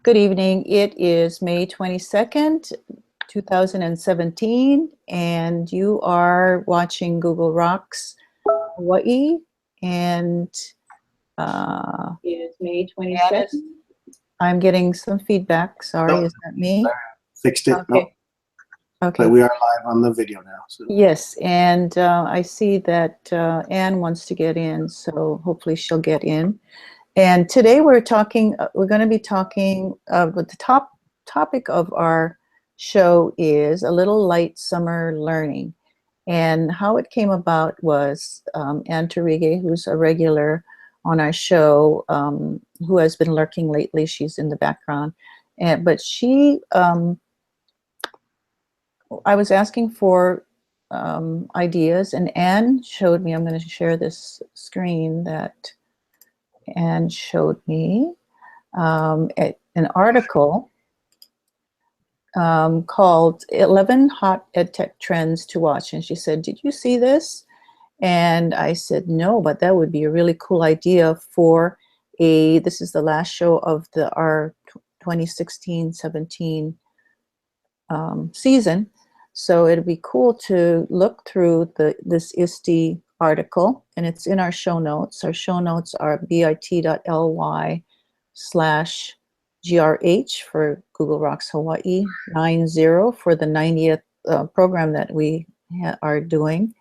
Good evening. It is May 22nd, 2017, and you are watching Google Rocks Hawaii. And It is May Anne 22nd. I'm getting some feedback. Sorry, Nope. is that me? Fixed it. Okay. Nope. Okay. But we are live on the video now. So. Yes, and I see that Anne wants to get in, so hopefully she'll get in. And today we're going to be talking, with the topic of our show is a little light summer learning. And how it came about was Anne Tarige, who's a regular on our show, who has been lurking lately. She's in the background. But she, I was asking for ideas, and Anne showed me, I'm going to share this screen that Anne showed me, an article called 11 Hot EdTech Trends to Watch. And she said, did you see this? And I said, no, but that would be a really cool idea for this is the last show of our 2016-17 season. So it'd be cool to look through this ISTE article, and it's in our show notes. Our show notes are bit.ly/GRH for Google Rocks Hawaii, 90 for the 90th program that we are doing,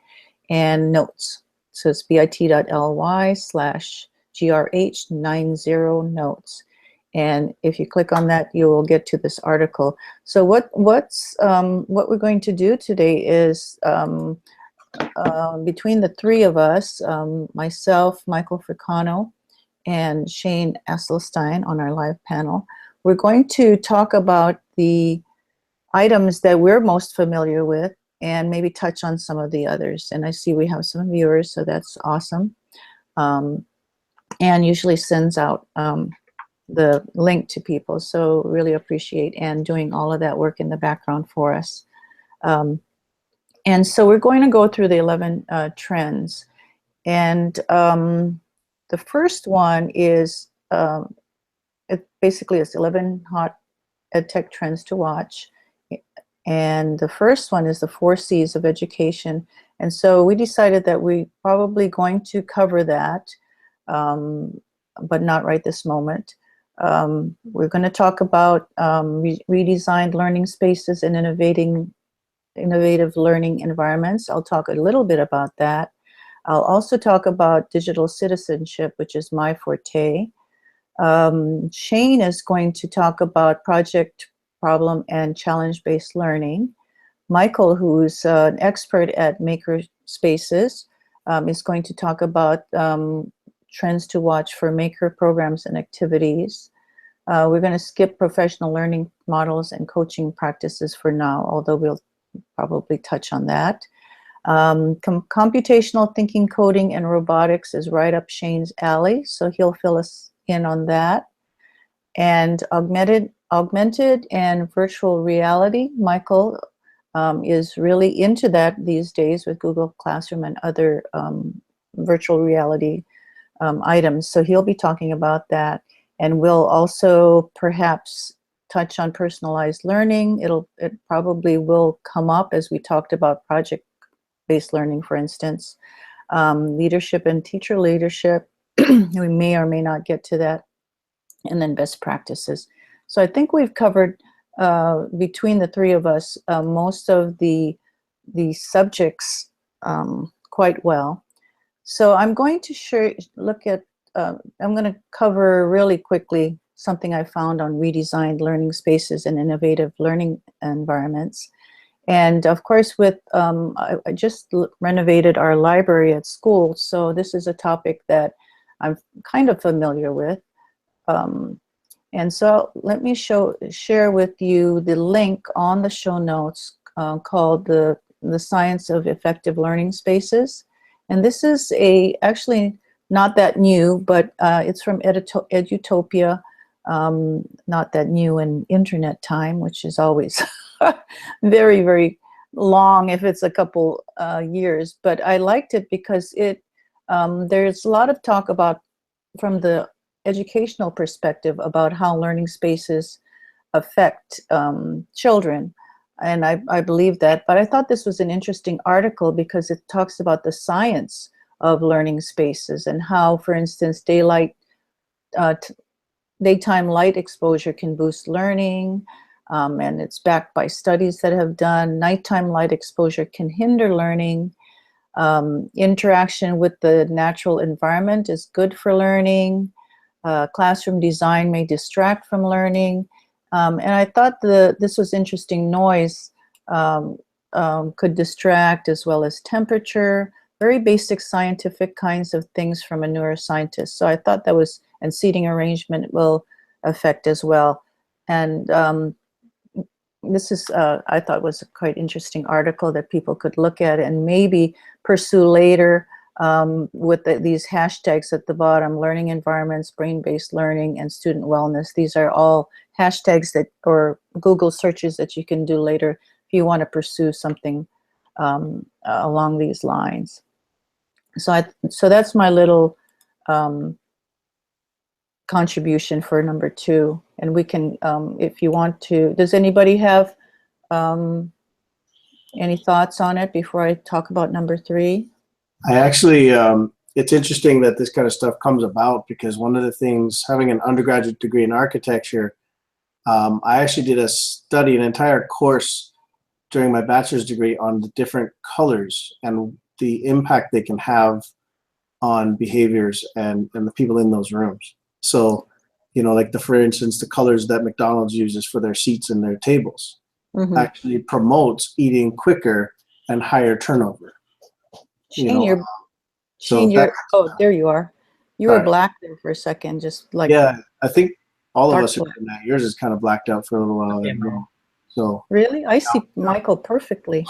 and notes. So it's bit.ly/GRH90 notes. And if you click on that, you will get to this article. So what we're going to do today is between the three of us, myself, Michael Fricano, and Shane Esselstein on our live panel, we're going to talk about the items that we're most familiar with and maybe touch on some of the others. And I see we have some viewers, so that's awesome. Anne usually sends out the link to people, so really appreciate Anne doing all of that work in the background for us. And so we're going to go through the 11 trends. And the first one is, it basically is 11 hot EdTech trends to watch. And the first one is the 4 C's of education. And so we decided that we're probably going to cover that, but not right this moment. We're going to talk about redesigned learning spaces and innovative learning environments. I'll talk a little bit about that. I'll also talk about digital citizenship, which is my forte. Shane is going to talk about project, problem, and challenge-based learning. Michael, who's an expert at maker spaces, is going to talk about trends to watch for maker programs and activities. We're going to skip professional learning models and coaching practices for now, although we'll probably touch on that. Computational thinking, coding, and robotics is right up Shane's alley, so he'll fill us in on that. And augmented and virtual reality, Michael is really into that these days with Google Classroom and other virtual reality items, so he'll be talking about that. And we'll also perhaps touch on personalized learning. It probably will come up as we talked about project-based learning, for instance. Leadership and teacher leadership, we may or may not get to that. And then best practices. So I think we've covered, between the three of us, most of the subjects quite well. So I'm going to look at, I'm going to cover really quickly something I found on redesigned learning spaces and innovative learning environments. And of course, with I just renovated our library at school, so this is a topic that I'm kind of familiar with. And so let me share with you the link on the show notes called the Science of Effective Learning Spaces. And this is actually not that new, but it's from Edutopia, not that new in internet time, which is always very, very long if it's a couple years. But I liked it because there's a lot of talk about, from the educational perspective about how learning spaces affect children. And I believe that, but I thought this was an interesting article because it talks about the science of learning spaces and how, for instance, daytime light exposure can boost learning, and it's backed by studies that have done. Nighttime light exposure can hinder learning. Interaction with the natural environment is good for learning. Classroom design may distract from learning. And I thought this was interesting. Noise could distract, as well as temperature, very basic scientific kinds of things from a neuroscientist. So I thought that was, and seating arrangement will affect as well. And this is, I thought was a quite interesting article that people could look at and maybe pursue later with these hashtags at the bottom: learning environments, brain-based learning, and student wellness. These are all hashtags that, or Google searches that you can do later if you want to pursue something along these lines. So that's my little contribution for number 2. And we can, if you want to, does anybody have any thoughts on it before I talk about number 3? I actually, it's interesting that this kind of stuff comes about because one of the things, having an undergraduate degree in architecture, I actually did an entire course during my bachelor's degree on the different colors and the impact they can have on behaviors and the people in those rooms. So, you know, like for instance, the colors that McDonald's uses for their seats and their tables actually promotes eating quicker and higher turnover. Shane, oh, there you are. You were black there for a second, just like. Yeah, I think all of us are doing that. Yours is kind of blacked out for a little while. So really, I see Michael perfectly.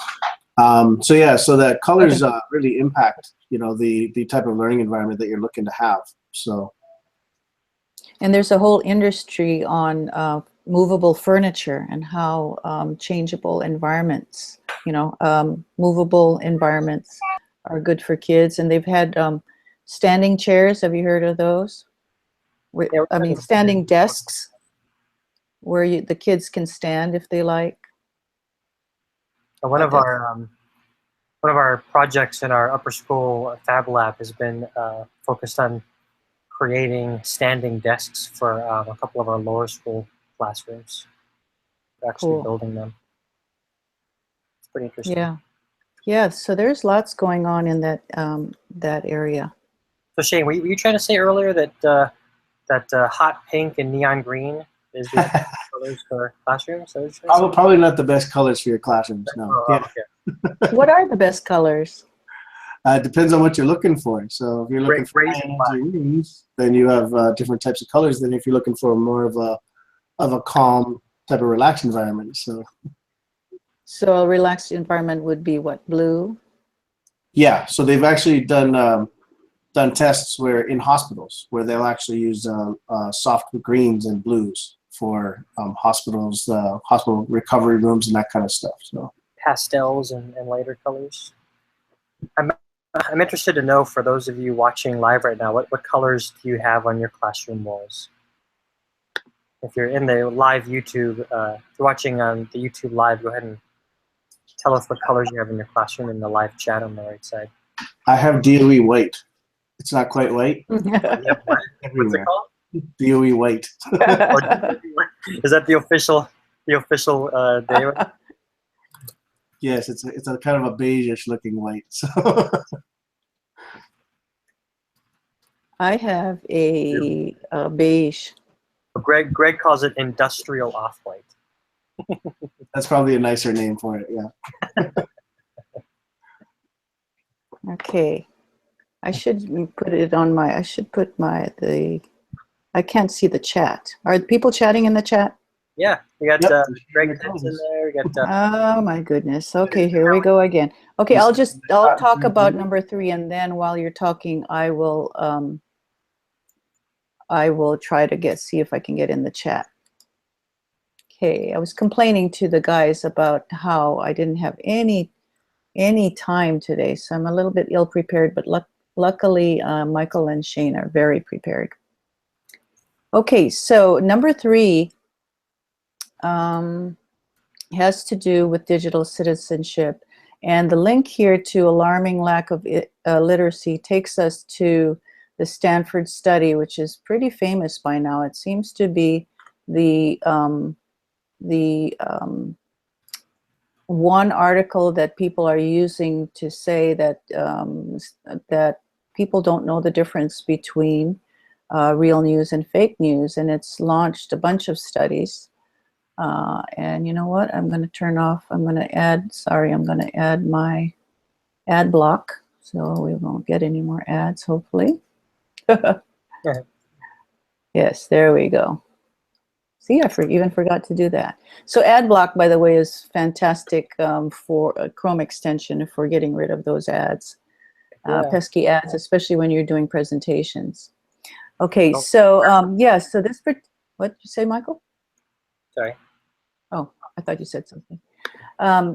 So yeah, so that colors really impact, you know, the type of learning environment that you're looking to have. So. And there's a whole industry on movable furniture and how changeable environments, you know, movable environments are good for kids. And they've had standing chairs. Have you heard of those? I mean, standing desks where the kids can stand if they like. One of our projects in our upper school Fab Lab has been focused on creating standing desks for a couple of our lower school classrooms. We're actually building them. It's pretty interesting. Yeah, yeah. So there's lots going on in that that area. So Shane, were you trying to say earlier that hot pink and neon green is the colors for classrooms? Probably not the best colors for your classrooms. No. Oh, okay. What are the best colors? It depends on what you're looking for. So if you're looking for rooms, then you have different types of colors than if you're looking for more of a calm type of relaxed environment. So a relaxed environment would be what, blue? Yeah. So they've actually done tests where in hospitals where they'll actually use soft greens and blues for hospitals, hospital recovery rooms, and that kind of stuff. So pastels and lighter colors. I'm interested to know, for those of you watching live right now, what colors do you have on your classroom walls? If you're in the live YouTube, if you're watching on the YouTube live, go ahead and tell us what colors you have in your classroom in the live chat on the right side. I have DOE white. It's not quite white. What's it called? DOE white. Is that the official day? Yes, it's a kind of a beige-ish looking white. So I have a beige. Greg calls it industrial off-white. That's probably a nicer name for it. Yeah. Okay, I should put it on my. I should put I can't see the chat. Are people chatting in the chat? Yeah, we got Greg in there. We got. Oh my goodness. Okay, here we go again. Okay, I'll talk about number 3, and then while you're talking, I will try to see if I can get in the chat. Okay, I was complaining to the guys about how I didn't have any time today, so I'm a little bit ill prepared. But luckily, Michael and Shane are very prepared. Okay, so number 3 has to do with digital citizenship. And the link here to alarming lack of literacy takes us to the Stanford study, which is pretty famous by now. It seems to be the one article that people are using to say that that people don't know the difference between real news and fake news, and it's launched a bunch of studies. And you know what? I'm going to turn off. I'm going to add. Sorry, I'm going to add my ad block so we won't get any more ads. Hopefully. Yeah. Yes, there we go. See, I even forgot to do that. So ad block, by the way, is fantastic for a Chrome extension for getting rid of those ads, Yeah. pesky ads, especially when you're doing presentations. Okay, Oh. so yeah, so this, what did you say, Michael? Sorry. Oh, I thought you said something.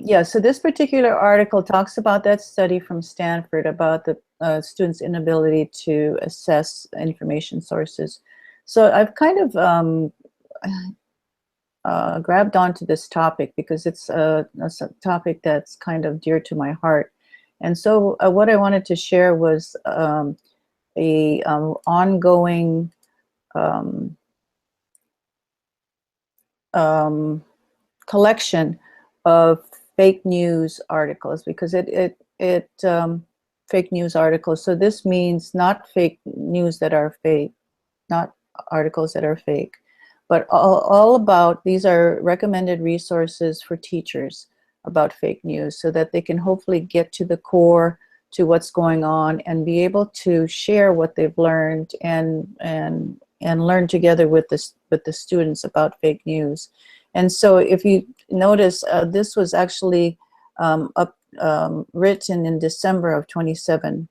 Yeah, so this particular article talks about that study from Stanford about the students' inability to assess information sources. So I've kind of grabbed onto this topic because it's a topic that's kind of dear to my heart. And so what I wanted to share was a ongoing collection of fake news articles, because fake news articles. So this means not fake news that are fake, not articles that are fake, but all about, these are recommended resources for teachers about fake news so that they can hopefully get to the core to what's going on and be able to share what they've learned and learn together with the students about fake news. And so if you notice, this was actually written in December 27th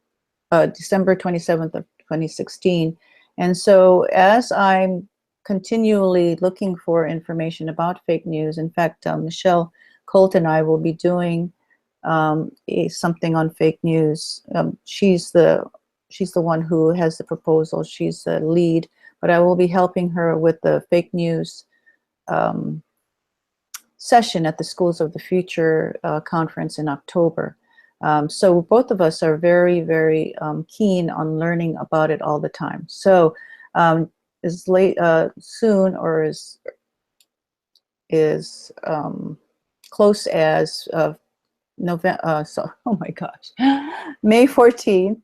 of 2016. And so as I'm continually looking for information about fake news, in fact, Michelle Colt and I will be doing something on fake news. She's the one who has the proposal. She's the lead, but I will be helping her with the fake news session at the Schools of the Future conference in October. So both of us are very, very keen on learning about it all the time. So as late soon, or is close as November. So oh my gosh, May 14th.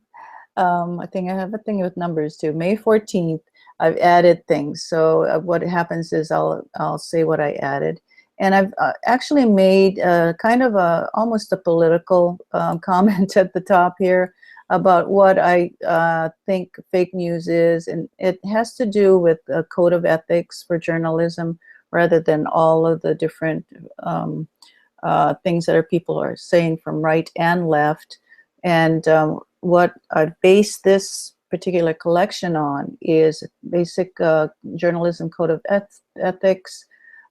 I think I have a thing with numbers too. May 14th, I've added things. So what happens is I'll say what I added. And I've actually made kind of almost a political comment at the top here about what I think fake news is. And it has to do with a code of ethics for journalism rather than all of the different things that people are saying from right and left. And what I base this particular collection on is basic journalism code of ethics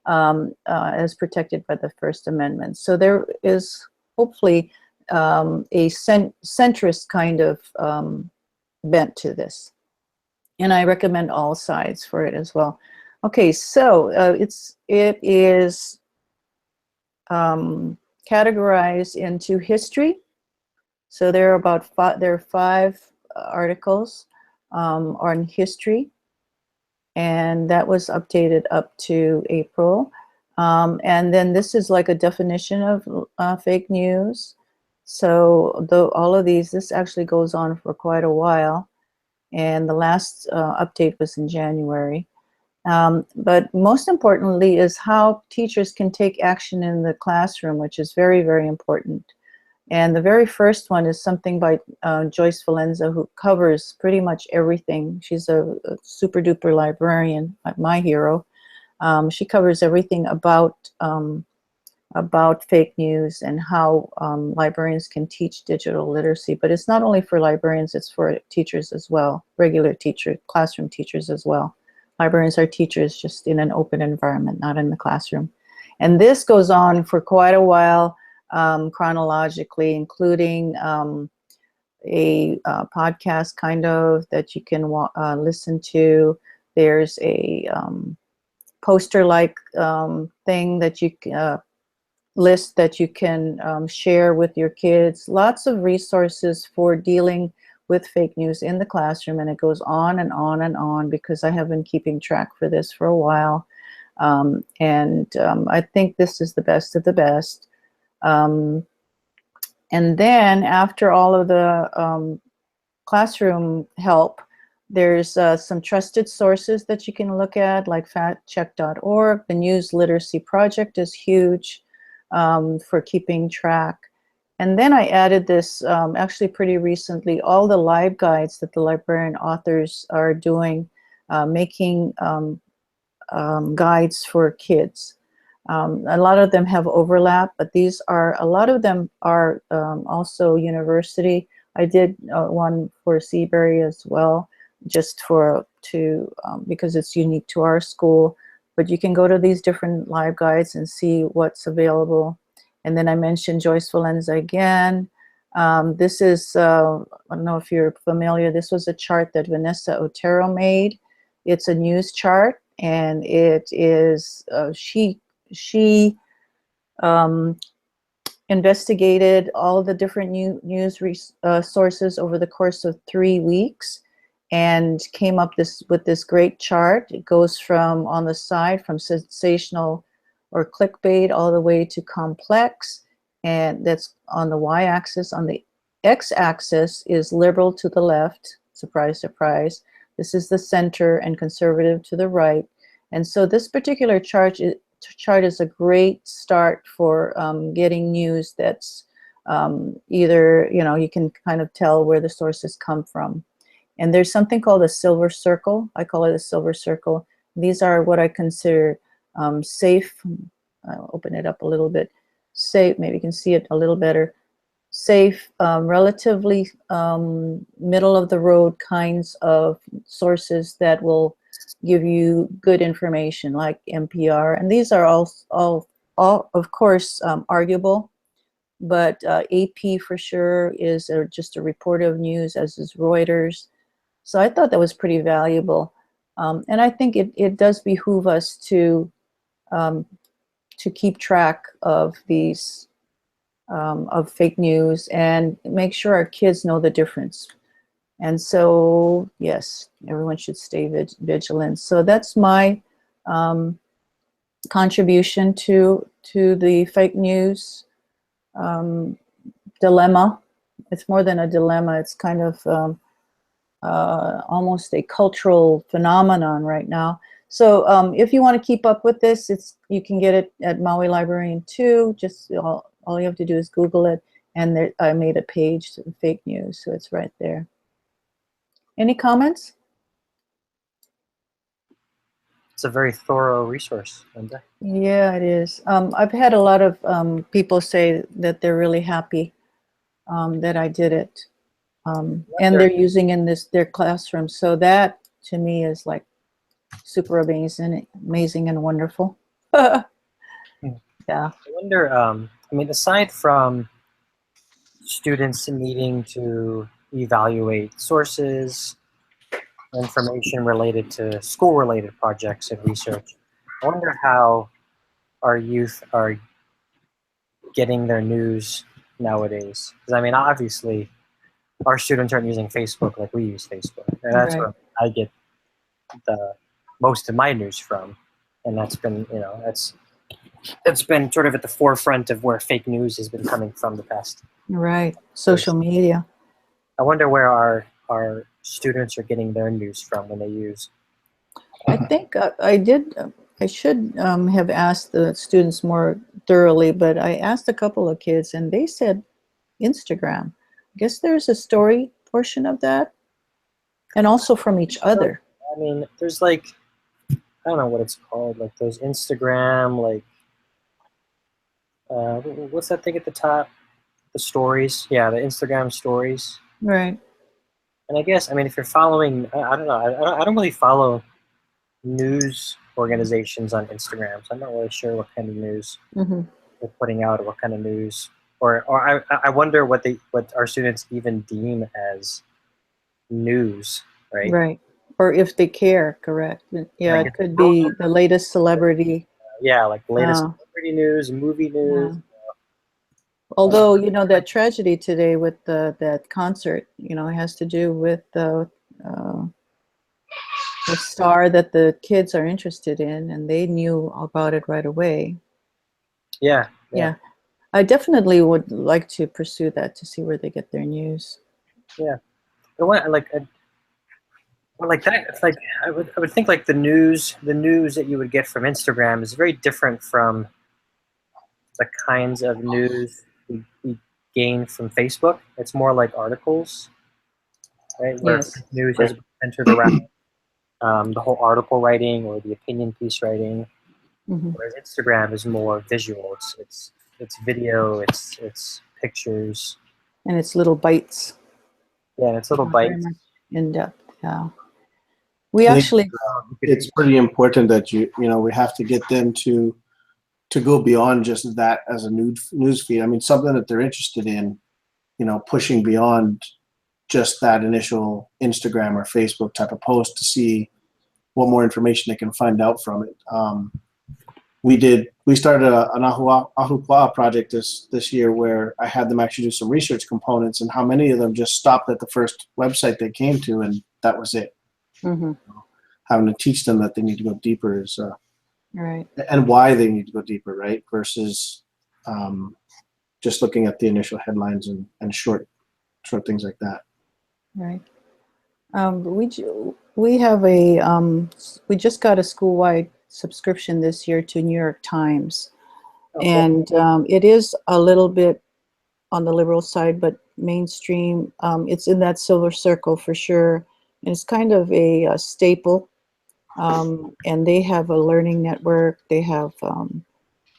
as protected by the First Amendment. So there is hopefully a centrist kind of bent to this. And I recommend all sides for it as well. Okay, so it is categorized into history. So there are 5 articles on history, and that was updated up to April. And then this is like a definition of fake news. So all of these, this actually goes on for quite a while, and the last update was in January. But most importantly is how teachers can take action in the classroom, which is very, very important. And the very first one is something by Joyce Valenza, who covers pretty much everything. She's a super duper librarian, my hero. She covers everything about fake news and how librarians can teach digital literacy. But it's not only for librarians, it's for teachers as well, regular classroom teachers as well. Librarians are teachers, just in an open environment, not in the classroom. And this goes on for quite a while, chronologically, including a podcast kind of that you can listen to. There's a poster-like thing that you list that you can share with your kids. Lots of resources for dealing with fake news in the classroom, and it goes on and on and on because I have been keeping track for this for a while. I think this is the best of the best. And then after all of the classroom help, there's some trusted sources that you can look at, like factcheck.org. The News Literacy Project is huge for keeping track. And then I added this actually pretty recently, all the live guides that the librarian authors are doing, making guides for kids. A lot of them have overlap, but a lot of them are also university. I did one for Seabury as well, just because it's unique to our school. But you can go to these different live guides and see what's available. And then I mentioned Joyce Valenza again. This is, I don't know if you're familiar, this was a chart that Vanessa Otero made. It's a news chart, and it is, she investigated all the different news sources over the course of 3 weeks and came up with this great chart. It goes from, on the side, from sensational or clickbait all the way to complex, and that's on the y-axis. On the x-axis is liberal to the left, surprise, surprise. This is the center, and conservative to the right. And so this particular chart is a great start for getting news that's either, you can kind of tell where the sources come from. And there's something called a silver circle. I call it a silver circle. These are what I consider safe. I'll open it up a little bit. Safe, maybe you can see it a little better. Safe, relatively middle of the road kinds of sources that will give you good information, like NPR. And these are all of course, arguable, but AP for sure is just a report of news, as is Reuters. So I thought that was pretty valuable. And I think it does behoove us to keep track of these, of fake news, and make sure our kids know the difference. And so, yes, everyone should stay vigilant. So that's my contribution to the fake news dilemma. It's more than a dilemma. It's kind of almost a cultural phenomenon right now. So if you want to keep up with this, you can get it at Maui Librarian 2. Just all you have to do is Google it, and I made a page to fake news, so it's right there. Any comments? It's a very thorough resource, Linda. Yeah, it is. I've had a lot of people say that they're really happy that I did it. And they're using in their classroom. So that, to me, is like super amazing and wonderful. Yeah. I wonder, I mean, aside from students needing to evaluate sources, information related to school-related projects and research, I wonder how our youth are getting their news nowadays. Because I mean, obviously, our students aren't using Facebook like we use Facebook, and that's Right. where I get the most of my news from. And that's been, it's been sort of at the forefront of where fake news has been coming from the past. Right. Social media. I wonder where our students are getting their news from when they use. I think I should have asked the students more thoroughly, but I asked a couple of kids and they said Instagram. I guess there's a story portion of that, and also from each other. I mean, there's like, I don't know what it's called, like those Instagram, like, what's that thing at the top? The stories. Yeah, the Instagram stories. Right. And I guess, I mean, if you're following, I don't know, I don't really follow news organizations on Instagram, so I'm not really sure what kind of news Mm-hmm. they're putting out, or what kind of news, or I wonder what our students even deem as news, right? Right. or if they care, correct. Yeah, Like it could be the latest celebrity. yeah, like the latest Uh, celebrity news, movie yeah. news. Although, you know, that tragedy today with that concert, you know, has to do with the star that the kids are interested in, and they knew about it right away. Yeah, Yeah, I definitely would like to pursue that to see where they get their news. yeah. But what like that, it's like I would think like the news that you would get from Instagram is very different from the kinds of news we gain from Facebook. It's more like articles, right? Where Yes. news is centered around the whole article writing or the opinion piece writing, Hmm. whereas Instagram is more visual. It's video. It's pictures. And it's little bites, Yeah, and it's little very bites. much in depth. Yeah. We I think actually, it's pretty important that we have to get them to go beyond just that as a news feed. I mean, something that they're interested in, pushing beyond just that initial Instagram or Facebook type of post to see what more information they can find out from it. We started an Ahupua'a project this year where I had them actually do some research components, and how many of them just stopped at the first website they came to, and that was it. mhm, Having to teach them that they need to go deeper is right. and why they need to go deeper, right? Versus just looking at the initial headlines and short things like that. Right. We have we just got a school-wide subscription this year to New York Times, Okay. and it is a little bit on the liberal side, but mainstream. It's in that silver circle for sure, and it's kind of a staple. And they have a learning network. They have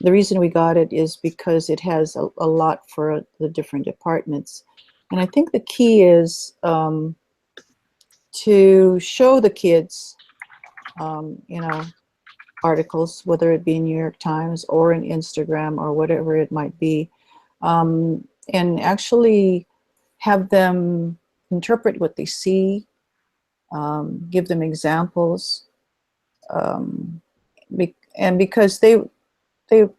the reason we got it is because it has a lot for the different departments, and I think the key is to show the kids, you know, articles, whether it be in New York Times or in Instagram or whatever it might be, and actually have them interpret what they see, give them examples, and because they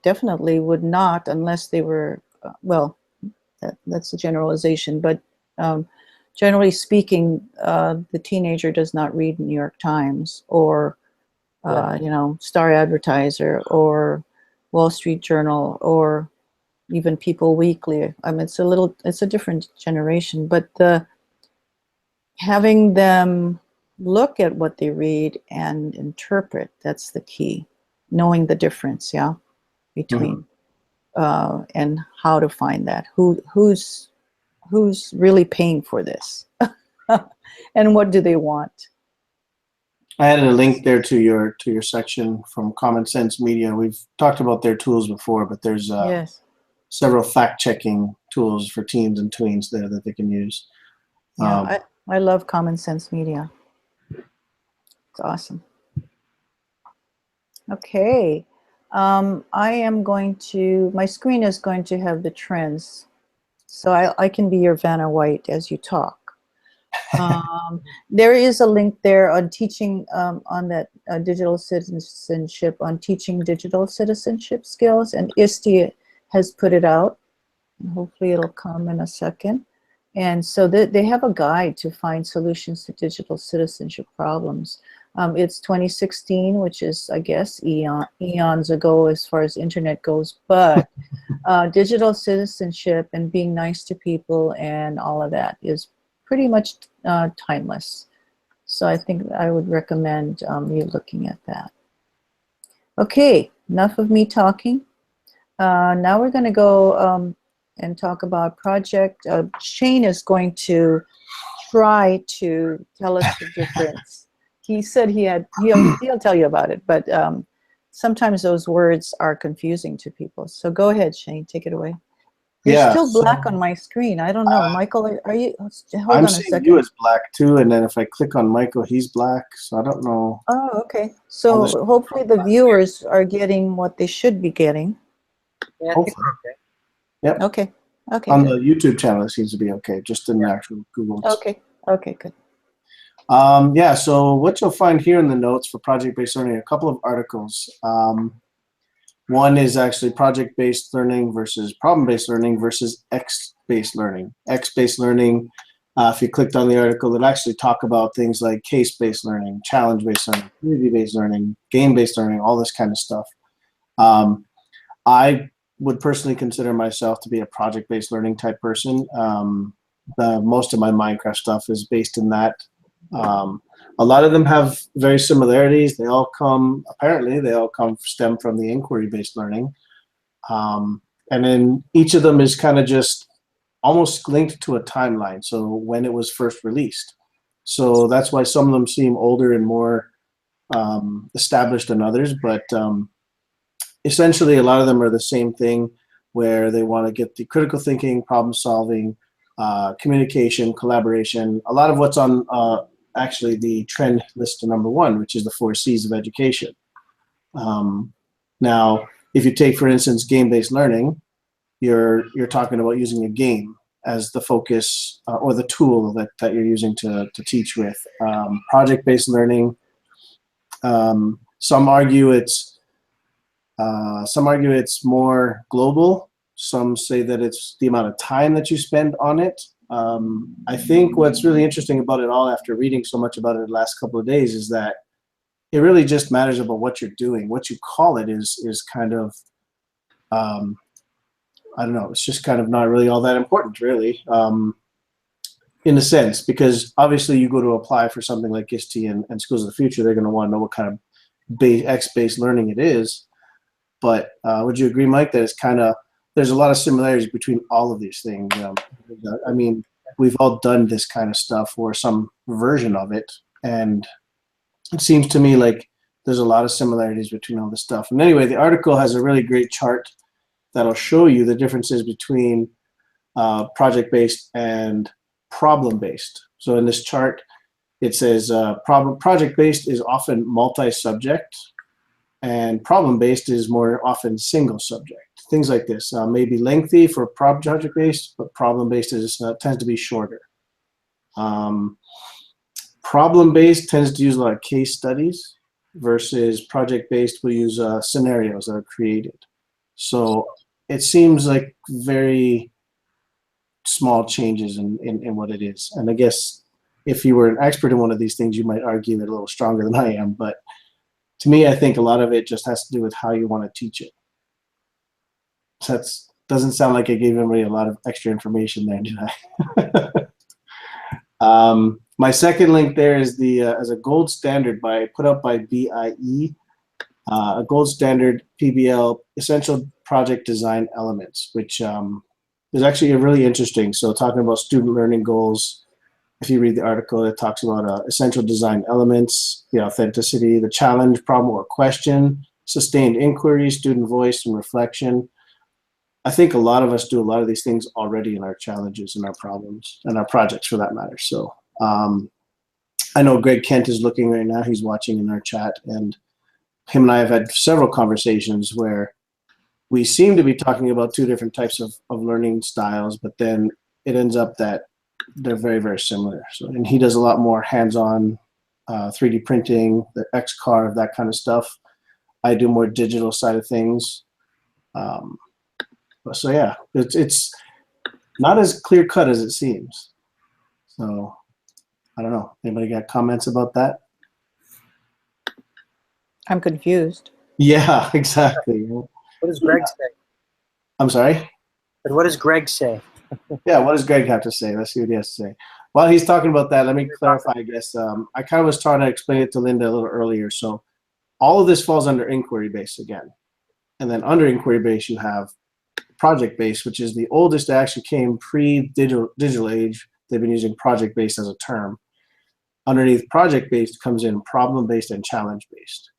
definitely would not unless they were, well, that's a generalization, but generally speaking, the teenager does not read New York Times or, you know, Star Advertiser or Wall Street Journal or even People Weekly. I mean, it's a different generation, but having them look at what they read and interpret, that's the key. Knowing the difference, yeah, between and how to find that. Who's really paying for this? And what do they want? I added a link there to your section from Common Sense Media. We've talked about their tools before, but there's Yes. several fact-checking tools for teens and tweens there that they can use. Yeah, I love Common Sense Media. It's awesome. Okay. I am going to, my screen is going to have the trends. So I can be your Vanna White as you talk. There is a link there on teaching, on that digital citizenship, on teaching digital citizenship skills, and ISTE has put it out. And hopefully it'll come in a second. And so they have a guide to find solutions to digital citizenship problems. It's 2016, which is, I guess, eons ago as far as internet goes, but digital citizenship and being nice to people and all of that is pretty much timeless. So I think I would recommend you looking at that. Okay, enough of me talking. Now we're going to go and talk about project. Shane is going to try to tell us the difference. He said he'll tell you about it, but sometimes those words are confusing to people. So go ahead, Shane, take it away. You're still black on my screen. I don't know. Michael, are you? Hold I'm on a seeing second. you as black too, and then if I click on Michael, he's black. So I don't know. Oh, okay. So hopefully the viewers are getting what they should be getting. Yeah, I think Hopefully. we're okay. Yep. Okay. Okay. On Good. the YouTube channel, it seems to be okay. Just in the actual Google. Okay. Okay. Good. Yeah, so what you'll find here in the notes for project-based learning, a couple of articles. One is actually project-based learning versus problem-based learning versus X-based learning. X-based learning, if you clicked on the article, it actually talk about things like case-based learning, challenge-based learning, community-based learning, game-based learning, all this kind of stuff. I would personally consider myself to be a project-based learning type person. Most of my Minecraft stuff is based in that. A lot of them have very similarities. They all come, apparently, stem from the inquiry-based learning. And then each of them is kind of just almost linked to a timeline, so when it was first released. So that's why some of them seem older and more established than others, but essentially a lot of them are the same thing, where they want to get the critical thinking, problem solving, communication, collaboration, a lot of what's on actually the trend list number 1, which is the 4 C's of education. Now, if you take, for instance, game-based learning, you're talking about using a game as the focus or the tool that you're using to teach with. Project-based learning, some argue it's more global. Some say that it's the amount of time that you spend on it. I think what's really interesting about it all, after reading so much about it the last couple of days, is that it really just matters about what you're doing. What you call it is kind of, I don't know, it's just kind of not really all that important, really, in a sense, because obviously you go to apply for something like ISTE and Schools of the Future, they're going to want to know what kind of X-based learning it is. But would you agree, Mike, that it's kind of, there's a lot of similarities between all of these things? I mean, we've all done this kind of stuff or some version of it, and it seems to me like there's a lot of similarities between all this stuff. And anyway, the article has a really great chart that'll show you the differences between project-based and problem-based. So in this chart, it says project-based is often multi-subject, and problem-based is more often single subject. Things like this may be lengthy for project-based, but problem-based tends to be shorter. Problem-based tends to use a lot of case studies, versus project-based will use scenarios that are created. So it seems like very small changes in what it is. And I guess if you were an expert in one of these things, you might argue it a little stronger than I am. But to me, I think a lot of it just has to do with how you want to teach it. So that doesn't sound like I gave everybody a lot of extra information there, did I? My second link there is the as a gold standard put up by BIE, a gold standard PBL, essential project design elements, which is actually really interesting. So talking about student learning goals, if you read the article, it talks about essential design elements, the authenticity, the challenge, problem, or question, sustained inquiry, student voice, and reflection. I think a lot of us do a lot of these things already in our challenges and our problems and our projects, for that matter. So I know Greg Kent is looking right now. He's watching in our chat, and him and I have had several conversations where we seem to be talking about 2 different types of learning styles, but then it ends up that they're very, very similar. So, and he does a lot more hands-on 3D printing, the XCarve, that kind of stuff. I do more digital side of things. So yeah, it's not as clear-cut as it seems. So I don't know. Anybody got comments about that? I'm confused. Yeah, exactly. What does Greg say? I'm sorry? And what does Greg say? Yeah, what does Greg have to say? Let's see what he has to say. While he's talking about that, let me clarify, I guess. I kind of was trying to explain it to Linda a little earlier. So all of this falls under inquiry-based again. And then under inquiry-based, you have project-based, which is the oldest that actually came pre-digital age. They've been using project-based as a term. Underneath project-based comes in problem-based and challenge-based.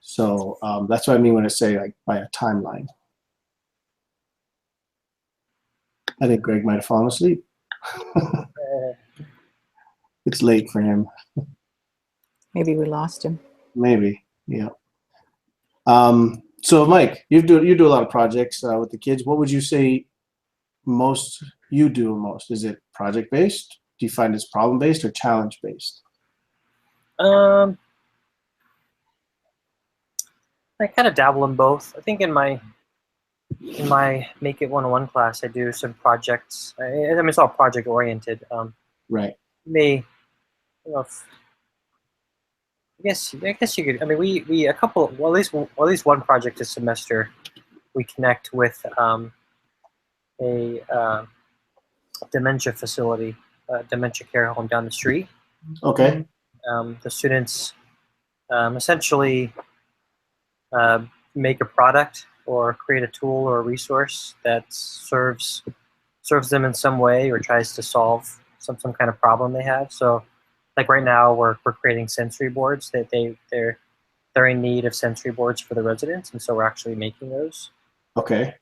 So that's what I mean when I say like by a timeline. I think Greg might have fallen asleep. It's late for him. Maybe we lost him. Maybe, yeah. So Mike, you do a lot of projects with the kids. What would you say you do most? Is it project-based? Do you find it's problem-based or challenge-based? Um, I kind of dabble in both. I think in my Make It 101 class, I do some projects. I mean, it's all project oriented. Right. May, you know, I guess you could. I mean, we a couple. Well, at least one project this semester, we connect with a dementia facility, dementia care home down the street. Okay. The students essentially make a product or create a tool or a resource that serves them in some way or tries to solve some kind of problem they have. So, like right now, we're creating sensory boards that they're in need of sensory boards for the residents, and so we're actually making those. Okay.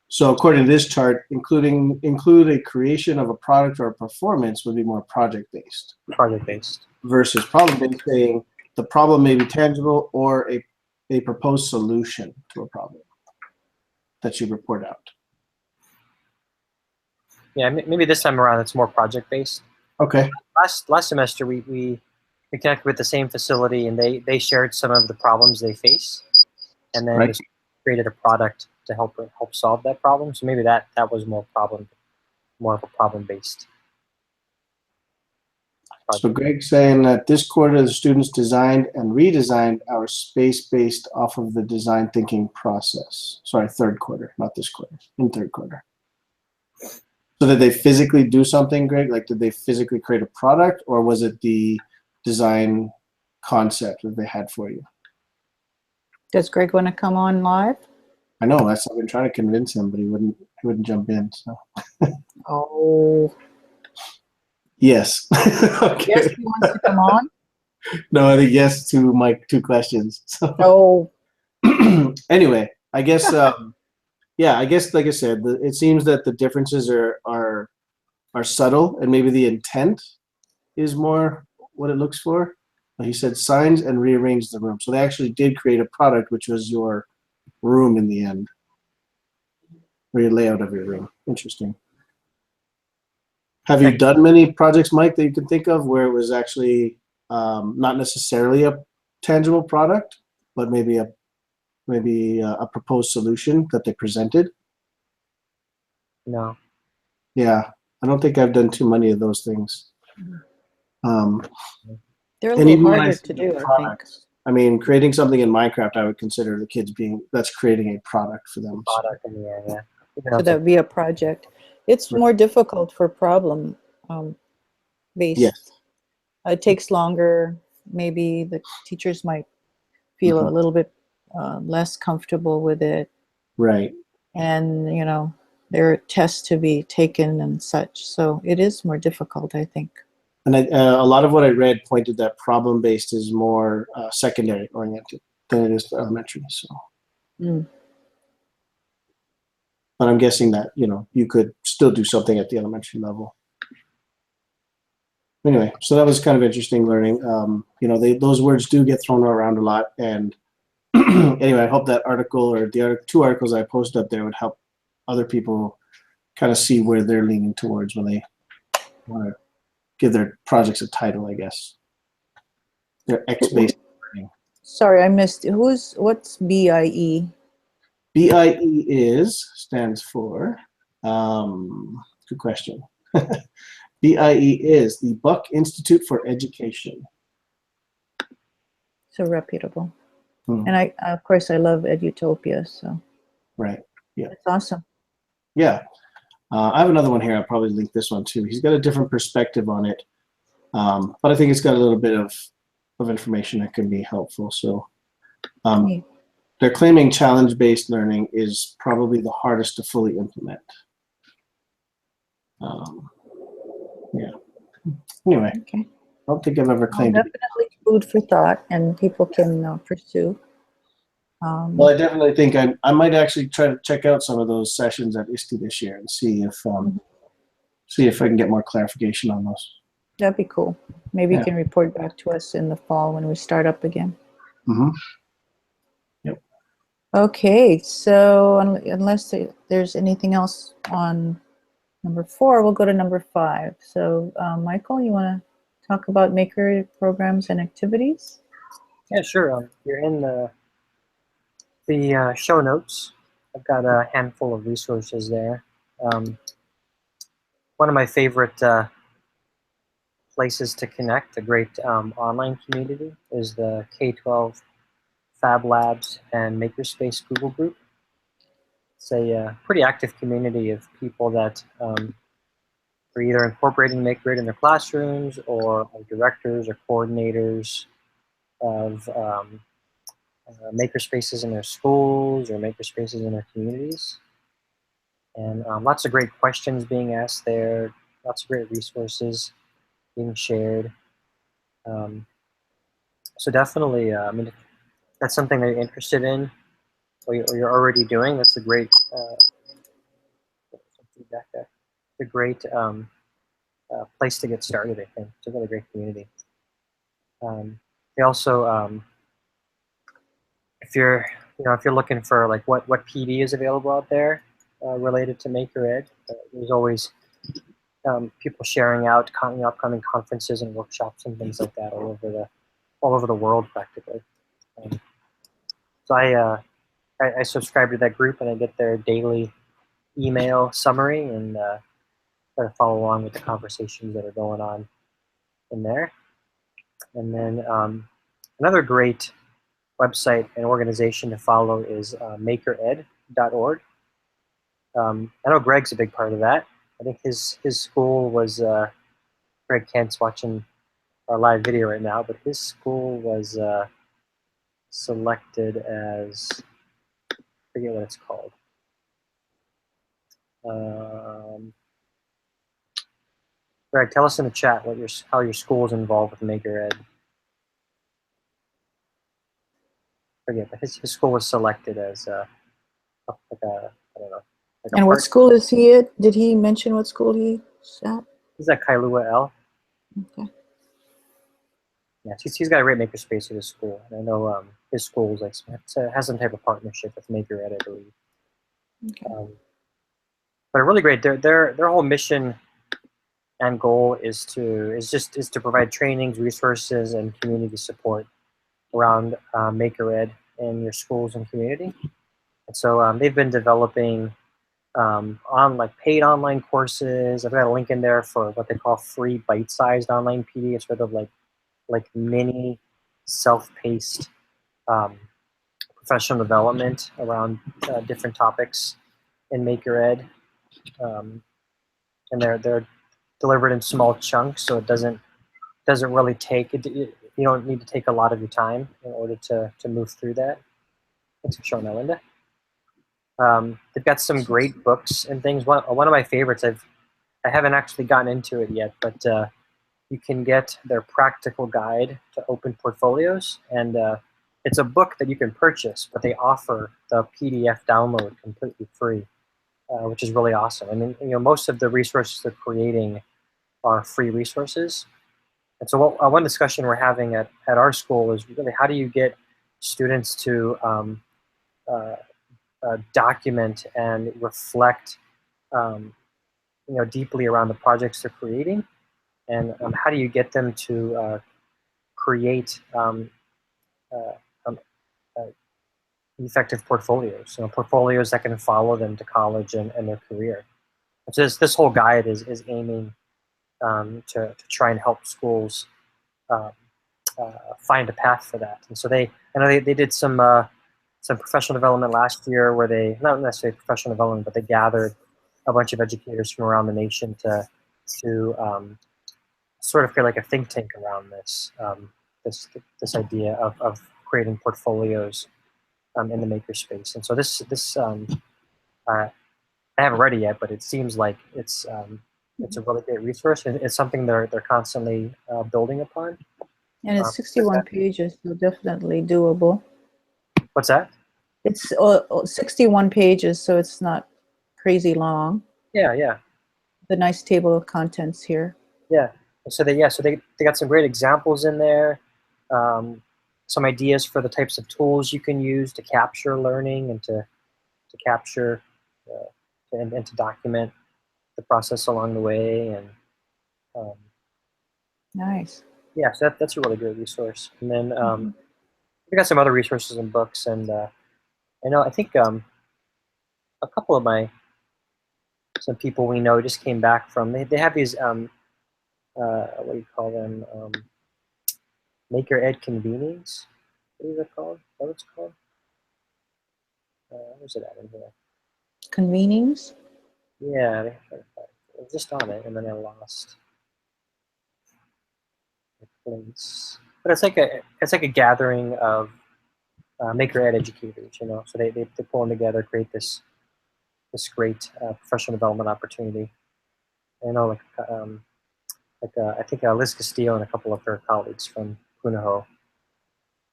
So according to this chart, include a creation of a product or a performance would be more project-based. Project-based. Versus problem-based, saying the problem may be tangible or a proposed solution to a problem that you report out. Yeah, maybe this time around it's more project-based. Okay. Last semester we connected with the same facility, and they shared some of the problems they face, and then Right. created a product to help solve that problem. So maybe that was more of a problem-based. So Greg's saying that this quarter the students designed and redesigned our space based off of the design thinking process. Sorry, third quarter, not this quarter, in third quarter. So did they physically do something, Greg? Like did they physically create a product, or was it the design concept that they had for you? Does Greg want to come on live? I know, I've been trying to convince him, but he wouldn't jump in. So Oh. yes. Okay. Yes, he wants to come on. No, I think yes to my two questions. So. Oh. Anyway, I guess yeah, I guess like I said, it seems that the differences are subtle, and maybe the intent is more what it looks for. He said signs and rearrange the room. So they actually did create a product, which was your room in the end, or your layout of your room. Interesting. Have you done many projects, Mike, that you can think of where it was actually not necessarily a tangible product, but maybe a proposed solution that they presented? No. Yeah, I don't think I've done too many of those things. They're a And little even when I harder say to the do, I think. products, I mean, creating something in Minecraft, I would consider the kids that's creating a product for them. Product in the air, yeah. So that would be a project. It's more difficult for problem based. Yes. It takes longer. Maybe the teachers might feel a little bit less comfortable with it. Right. And, you know, there are tests to be taken and such. So it is more difficult, I think. And a lot of what I read pointed that problem-based is more secondary oriented than it is for elementary. So, but I'm guessing that you could still do something at the elementary level. Anyway, so that was kind of interesting learning. Those words do get thrown around a lot, and anyway, I hope that article or the other two articles I posted up there would help other people kind of see where they're leaning towards when they want to give their projects a title, I guess. They're X-based learning. Sorry, I missed. What's BIE? BIE stands for, good question. BIE is the Buck Institute for Education. So reputable. And of course, I love Edutopia, so. Right, yeah. That's awesome. Yeah. I have another one here. I'll probably link this one too. He's got a different perspective on it, but I think it's got a little bit of information that can be helpful. So they're claiming challenge-based learning is probably the hardest to fully implement. Yeah. Anyway, okay. I don't think I've ever claimed it. Definitely food for thought, and people can pursue. Well, I definitely think I might actually try to check out some of those sessions at ISTE this year and see if I can get more clarification on those. That'd be cool. Maybe you can report back to us in the fall when we start up again. Yep. Okay, so unless there's anything else on number 4, we'll go to number 5. So, Michael, you want to talk about Maker programs and activities? Yeah, sure. You're in the show notes. I've got a handful of resources there. One of my favorite places to connect, a great online community, is the K-12 Fab Labs and Makerspace Google group. It's a pretty active community of people that are either incorporating MakerEd in their classrooms or are directors or coordinators of makerspaces in their schools or makerspaces in their communities. And lots of great questions being asked there, lots of great resources being shared. So definitely, I mean, if that's something that you're interested in or you're already doing, that's a great some feedback there. It's a great place to get started, I think. It's a really great community. They also, if you're looking for like what PD is available out there related to MakerEd, there's always people sharing out upcoming conferences and workshops and things like that all over the world practically. So I subscribe to that group and I get their daily email summary and try to follow along with the conversations that are going on in there. And then another great website and organization to follow is makered.org. I know Greg's a big part of that. I think his school was, Greg Kent's watching our live video right now, but his school was selected as, I forget what it's called. Greg, tell us in the chat how your school is involved with MakerEd. Forget, but his school was selected as I don't know. Like And what school is he at? Did he mention what school he's at? He's at Kailua L. Okay. Yeah, he's got a great makerspace at his school. And I know his school is has some type of partnership with MakerEd, I believe. Okay. But really great. Their whole mission and goal is to provide trainings, resources, and community support around MakerEd in your schools and community. And so they've been developing paid online courses. I've got a link in there for what they call free bite-sized online PD. It's sort of like mini self-paced professional development around different topics in MakerEd. And they're delivered in small chunks, so it doesn't really take you don't need to take a lot of your time in order to move through that. Thanks for showing that, Linda. They've got some great books and things. One of my favorites, I haven't actually gotten into it yet, but you can get their practical guide to open portfolios, and it's a book that you can purchase, but they offer the PDF download completely free, which is really awesome. I mean, most of the resources they're creating are free resources. And so one discussion we're having at our school is really how do you get students to document and reflect deeply around the projects they're creating, and how do you get them to create effective portfolios, portfolios that can follow them to college and their career. So this whole guide is aiming to try and help schools find a path for that. And so I know they did some professional development last year where they, not necessarily professional development, but they gathered a bunch of educators from around the nation to sort of feel like a think tank around this this idea of creating portfolios in the makerspace. And so this I haven't read it yet, but it seems like it's a really great resource. It's something they're constantly building upon. And it's 61 pages, so definitely doable. What's that? It's 61 pages, so it's not crazy long. Yeah, yeah. The nice table of contents here. Yeah. So they got some great examples in there. Some ideas for the types of tools you can use to capture learning and to capture and to document the process along the way. And Nice. Yeah, so that's a really good resource. And then we got some other resources and books, and I think a couple of some people we know just came back from, they have these what do you call them, Maker Ed convenings. What is it called? What it's called? Where's it at in here? Convenings? Yeah, it was just on it, and then I lost the place. But it's like a gathering of Maker Ed educators, you know. So they pull them together, create this great professional development opportunity. I know, I think Liz Castillo and a couple of her colleagues from Punahou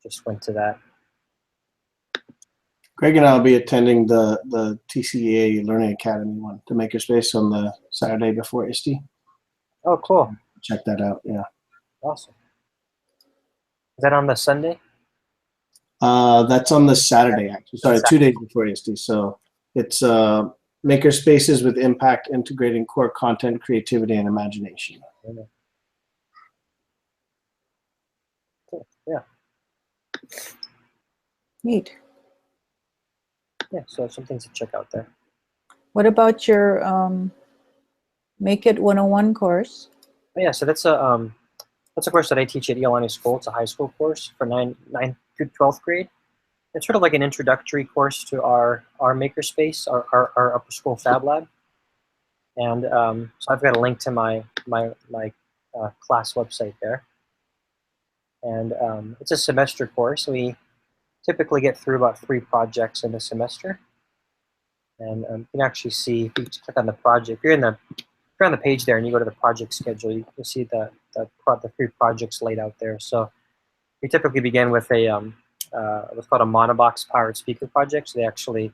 just went to that. Greg and I will be attending the TCEA Learning Academy one, the Makerspace, on the Saturday before ISTE. Oh, cool. Check that out, yeah. Awesome. Is that on the Sunday? That's on the Saturday, actually. Sorry, Saturday. 2 days before ISTE. So it's Makerspaces with Impact, integrating core content, creativity, and imagination. Cool. Yeah. Neat. Yeah, so some things to check out there. What about your Make It 101 course? Oh, yeah, so that's a course that I teach at Iolani School. It's a high school course for 9th through 12th grade. It's sort of like an introductory course to our makerspace, our upper school fab lab. And so I've got a link to my class website there. And it's a semester course. We typically get through about 3 projects in a semester. And you can actually see, if you click on the project, if you're on the page there and you go to the project schedule, you'll see the 3 projects laid out there. So we typically begin with what's called a monobox powered speaker project. So they actually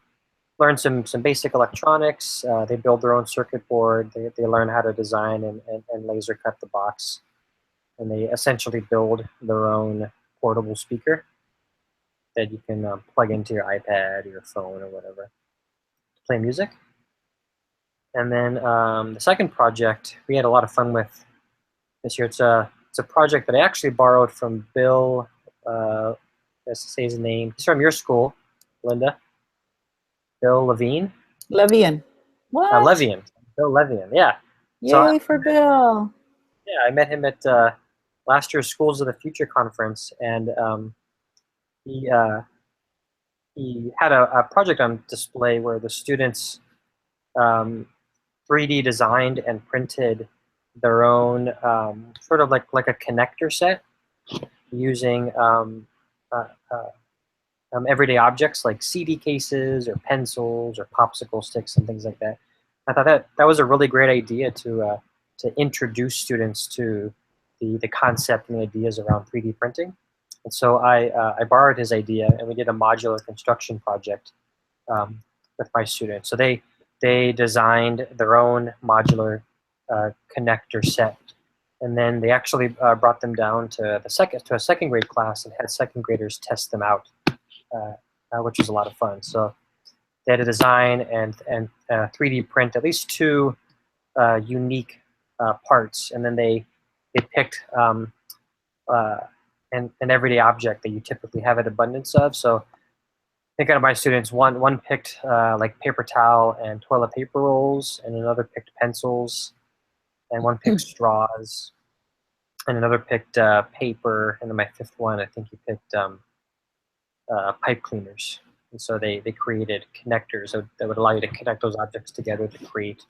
learn some basic electronics. They build their own circuit board. They learn how to design and laser cut the box. And they essentially build their own portable speaker that you can plug into your iPad or your phone or whatever to play music. And then the second project we had a lot of fun with this year. It's a project that I actually borrowed from Bill. Let's say his name. He's from your school, Linda. Bill Levine. Levian. What? Levian. Bill Levian. Yeah. Yay for Bill. Yeah, I met him at last year's Schools of the Future conference, and he had a project on display where the students 3D designed and printed their own sort of like a connector set using everyday objects like CD cases or pencils or popsicle sticks and things like that. I thought that was a really great idea to introduce students to the concept and the ideas around 3D printing. And so I borrowed his idea, and we did a modular construction project with my students. So they designed their own modular connector set, and then they actually brought them down to a second grade class and had second graders test them out, which was a lot of fun. So they had to design and 3D print at least 2 unique parts, and then they picked an everyday object that you typically have an abundance of. So I think out of my students, one picked like paper towel and toilet paper rolls, and another picked pencils, and one picked straws, and another picked paper, and then my 5th one, I think he picked pipe cleaners. And so they created connectors that would allow you to connect those objects together to create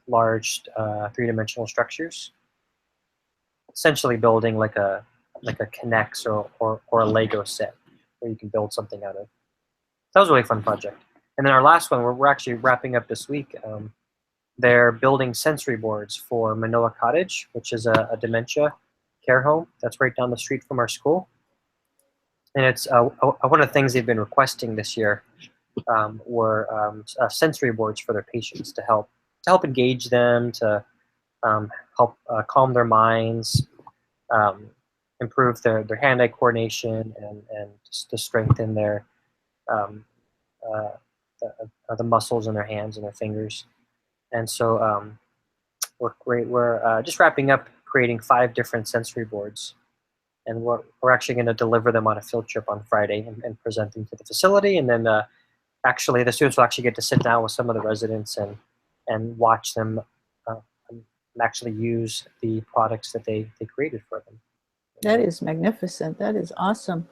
large 3-dimensional structures, essentially building like a K'NEX or a Lego set where you can build something out of. That was a really fun project. And then our last one, we're actually wrapping up this week. They're building sensory boards for Manoa Cottage, which is a dementia care home that's right down the street from our school. And it's one of the things they've been requesting this year were sensory boards for their patients to help engage them, to help calm their minds, improve their hand-eye coordination, and just to strengthen their the muscles in their hands and their fingers. And so we're just wrapping up creating 5 different sensory boards. And we're actually going to deliver them on a field trip on Friday and present them to the facility. And then actually the students will actually get to sit down with some of the residents and watch them actually use the products that they created for them. That is magnificent. That is awesome.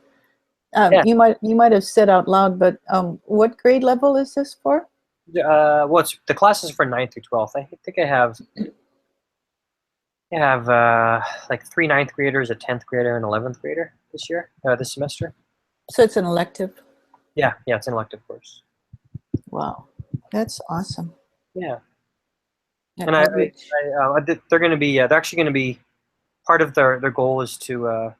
Yeah. You might have said out loud, but what grade level is this for? Well, the classes for 9th through 12th. I think I have like 3 9th graders, a 10th grader, and 11th grader this semester. So it's an elective. Yeah, it's an elective course. Wow, that's awesome. Yeah. And they're going to be. They're actually going to be part of their goal is to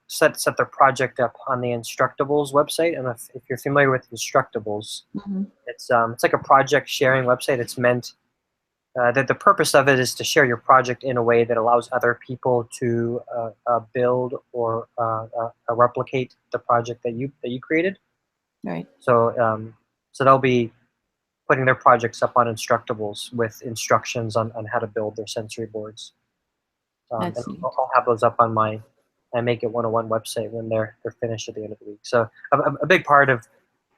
set their project up on the Instructables website. And if you're familiar with Instructables, it's like a project sharing website. It's meant that the purpose of it is to share your project in a way that allows other people to build or replicate the project that you created. Right. So they'll be putting their projects up on Instructables with instructions on how to build their sensory boards. And I'll have those up on my Make It 101 website when they're finished at the end of the week. So a big part of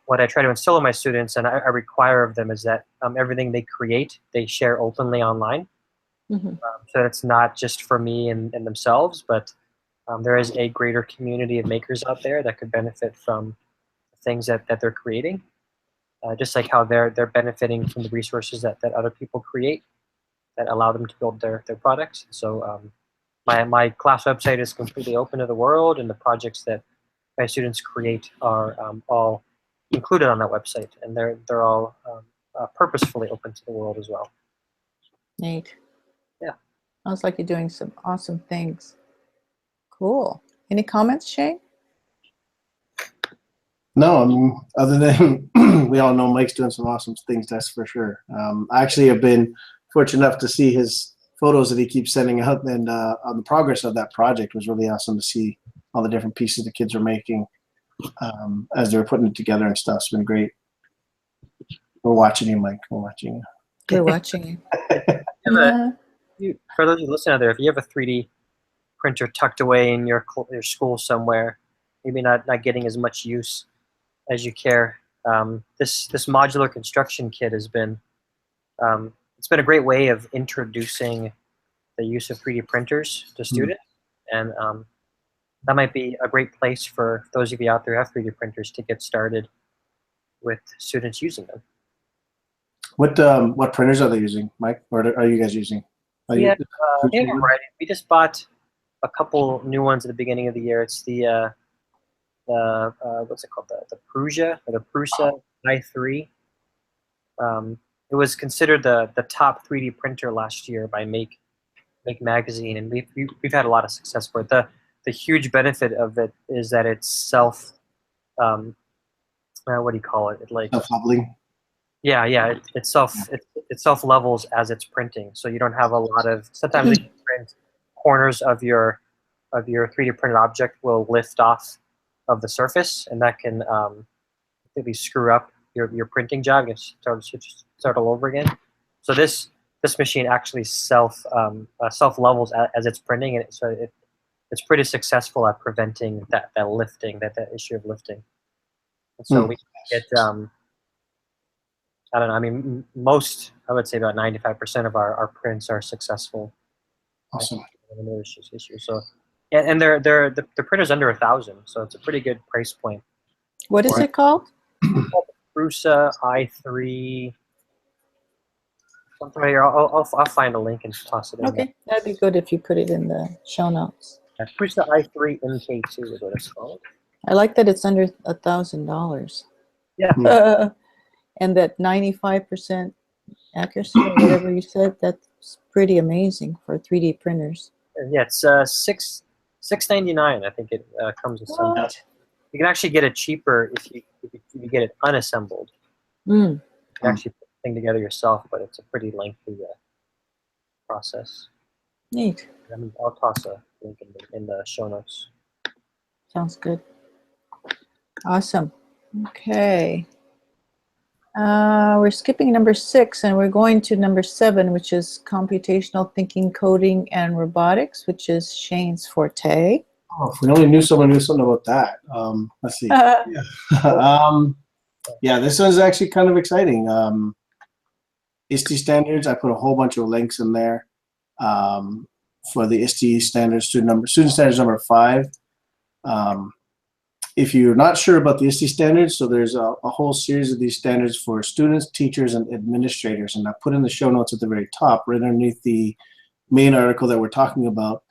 what I try to instill in my students and I require of them is that everything they create, they share openly online. So it's not just for me and themselves, but there is a greater community of makers out there that could benefit from the things that they're creating. Just like how they're benefiting from the resources that other people create that allow them to build their products. So my class website is completely open to the world, and the projects that my students create are all included on that website, and they're all purposefully open to the world as well. Neat. Yeah. Sounds like you're doing some awesome things. Cool. Any comments, Shane? No, I mean, other than we all know Mike's doing some awesome things, that's for sure. I actually have been fortunate enough to see his photos that he keeps sending out, and on the progress of that project was really awesome to see all the different pieces the kids are making as they were putting it together and stuff. It's been great. We're watching you, Mike. We're watching you. We're watching you. For those of you listening out there, if you have a 3D printer tucked away in your school somewhere, maybe not getting as much use as you care, this modular construction kit has been it's been a great way of introducing the use of 3D printers to students, and that might be a great place for those of you out there who have 3D printers to get started with students using them. What printers are they using, Mike? Or are you guys using? We have a variety. We just bought a couple new ones at the beginning of the year. It's the what's it called? The Prusa or the Prusa i3. It was considered the top 3D printer last year by Make Magazine, and we've had a lot of success for it. The huge benefit of it is that it's self what do you call it? Self-leveling. Yeah. It self levels as it's printing, so you don't have a lot of. Sometimes you print corners of your 3D printed object will lift off of the surface, and that can maybe screw up your printing job and start all over again. So this machine actually self levels as it's printing, and so it's pretty successful at preventing that lifting, that issue of lifting. And so we get I don't know. I mean, I would say about 95% of our prints are successful. Awesome. No issue. So, and the printer's under 1,000, so it's a pretty good price point. What is it called? It's called the Prusa i3. Something right here. I'll find a link and toss it in. Okay, that'd be good if you put it in the show notes. Prusa i3 MK2 is what it's called. I like that it's under $1,000. Yeah. And that 95% accuracy or whatever you said, that's pretty amazing for 3D printers. Yeah, it's $699. I think it comes assembled. What? You can actually get it cheaper if you get it unassembled. You can actually put the thing together yourself, but it's a pretty lengthy process. Neat. I mean, I'll toss a link in the show notes. Sounds good. Awesome. Okay. We're skipping number 6 and we're going to number 7, which is computational thinking, coding, and robotics, which is Shane's forte. Oh, if we only knew someone knew something about that. Let's see. Yeah, this one's actually kind of exciting. ISTE standards, I put a whole bunch of links in there for the ISTE standards, student standards number 5. If you're not sure about the ISTE standards, so there's a whole series of these standards for students, teachers, and administrators. And I put in the show notes at the very top, right underneath the main article that we're talking about,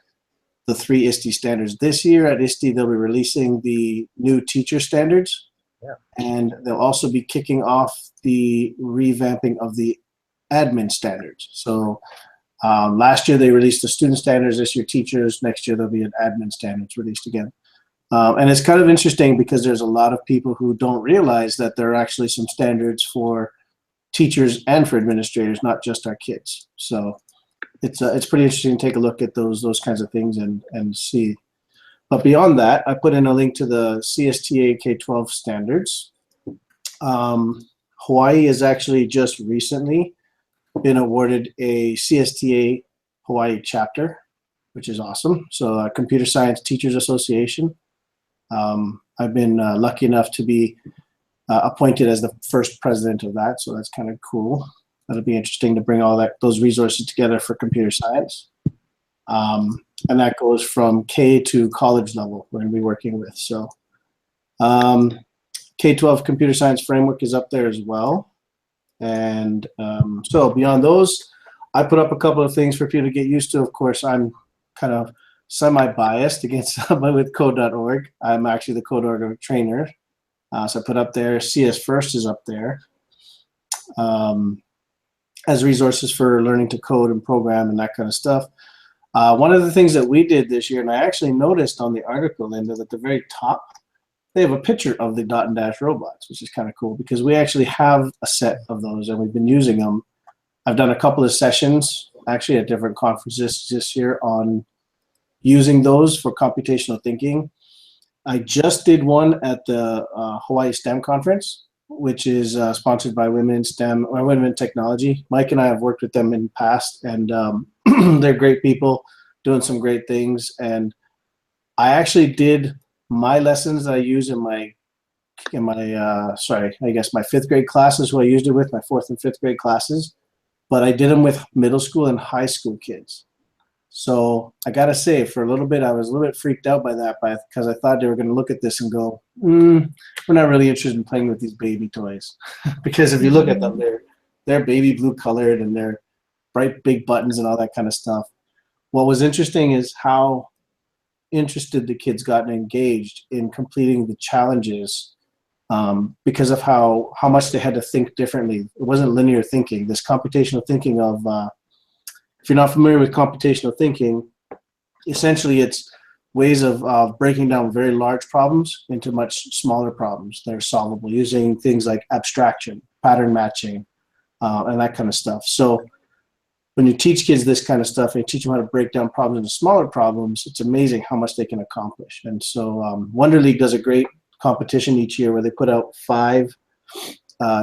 the 3 ISTE standards. This year at ISTE, they'll be releasing the new teacher standards. Yeah. And they'll also be kicking off the revamping of the admin standards. So last year they released the student standards, this year teachers, next year there'll be an admin standards released again. And it's kind of interesting because there's a lot of people who don't realize that there are actually some standards for teachers and for administrators, not just our kids. So it's pretty interesting to take a look at those kinds of things and see. But beyond that, I put in a link to the CSTA K-12 standards. Hawaii has actually just recently been awarded a CSTA Hawaii chapter, which is awesome. So Computer Science Teachers Association. I've been lucky enough to be appointed as the first president of that, so that's kind of cool. That'll be interesting to bring all those resources together for computer science. And that goes from K to college level we're going to be working with. So K-12 computer science framework is up there as well. And so beyond those, I put up a couple of things for people to get used to. Of course, I'm kind of semi-biased against somebody with code.org. I'm actually the code.org trainer. So I put up there, CS First is up there as resources for learning to code and program and that kind of stuff. One of the things that we did this year, and I actually noticed on the article, Linda, that at the very top, they have a picture of the dot and dash robots, which is kind of cool because we actually have a set of those and we've been using them. I've done a couple of sessions actually at different conferences this year on using those for computational thinking. I just did one at the Hawaii STEM conference, which is sponsored by Women in STEM or Women in Technology. Mike and I have worked with them in the past, and they're great people doing some great things. And I actually did my lessons that I use in my my 5th grade classes, who I used it with, my 4th and 5th grade classes, but I did them with middle school and high school kids. So I gotta say, for a little bit, I was a little bit freaked out by that, because I thought they were gonna look at this and go, we're not really interested in playing with these baby toys. Because if you look at them, they're baby blue colored and they're bright big buttons and all that kind of stuff. What was interesting is how interested the kids got and engaged in completing the challenges because of how much they had to think differently. It wasn't linear thinking. This computational thinking of, if you're not familiar with computational thinking, essentially it's ways of breaking down very large problems into much smaller problems that are solvable using things like abstraction, pattern matching, and that kind of stuff. So when you teach kids this kind of stuff and you teach them how to break down problems into smaller problems, it's amazing how much they can accomplish. And so Wonder League does a great competition each year where they put out 5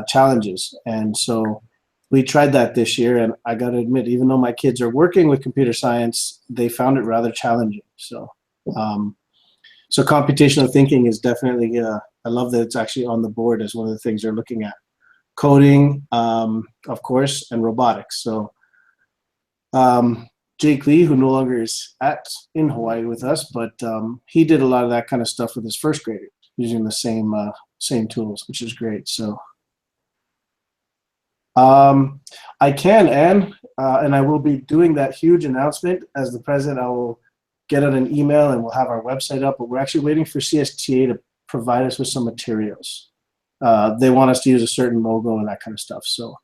challenges. And so we tried that this year, and I got to admit, even though my kids are working with computer science, they found it rather challenging. So so computational thinking is definitely, I love that it's actually on the board as one of the things they're looking at. Coding, of course, and robotics. So Jake Lee, who no longer is in Hawaii with us, but he did a lot of that kind of stuff with his 1st graders using the same tools, which is great. So I can, Anne, and I will be doing that huge announcement as the president. I will get out an email and we'll have our website up, but we're actually waiting for CSTA to provide us with some materials. They want us to use a certain logo and that kind of stuff. So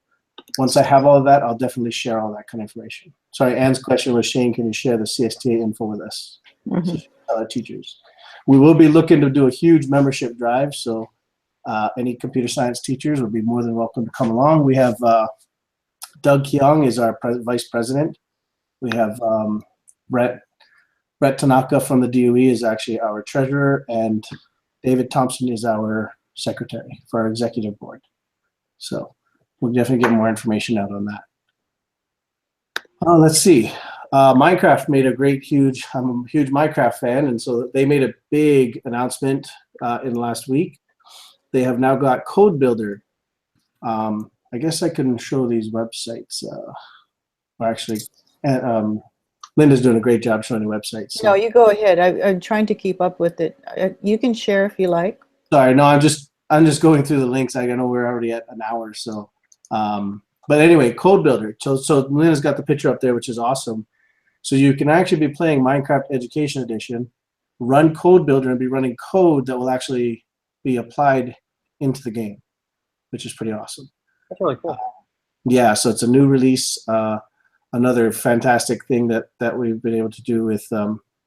once I have all of that, I'll definitely share all that kind of information. Sorry, Anne's question was, Shane, can you share the CSTA info with us? Teachers. We will be looking to do a huge membership drive, so any computer science teachers would be more than welcome to come along. We have Doug Keong is our vice president. We have Brett Tanaka from the DOE is actually our treasurer, and David Thompson is our secretary for our executive board. So we'll definitely get more information out on that. Let's see. Minecraft made a great, huge, I'm a huge Minecraft fan, and so they made a big announcement in last week. They have now got Code Builder. I guess I can show these websites. Or actually, Linda's doing a great job showing the websites. So. No, you go ahead. I'm trying to keep up with it. You can share if you like. Sorry, no, I'm just going through the links. I know we're already at an hour, so. But anyway, Code Builder. So Linda's got the picture up there, which is awesome. So you can actually be playing Minecraft Education Edition, run Code Builder, and be running code that will actually be applied into the game, which is pretty awesome. That's really cool. Yeah, so it's a new release. Another fantastic thing that we've been able to do with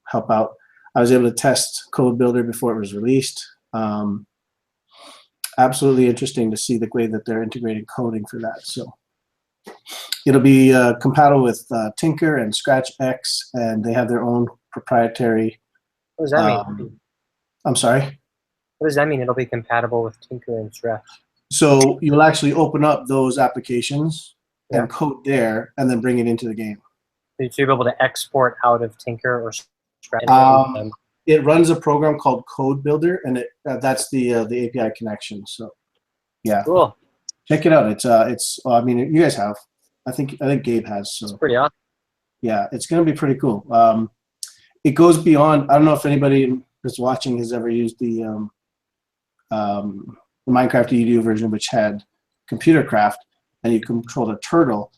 help out. I was able to test Code Builder before it was released. Absolutely interesting to see the way that they're integrating coding for that. So it'll be compatible with Tinker and ScratchX, and they have their own proprietary. What does that mean? I'm sorry? What does that mean? It'll be compatible with Tinker and Scratch. So you'll actually open up those applications and code there, and then bring it into the game. So you'll be able to export out of Tinker or Scratch. It runs a program called Code Builder, and that's the API connection. So, yeah, cool. Check it out. It's. I mean, you guys have. I think Gabe has. So it's pretty awesome. Yeah, it's going to be pretty cool. It goes beyond. I don't know if anybody that's watching has ever used the Minecraft EDU version, which had computer craft, and you controlled a turtle.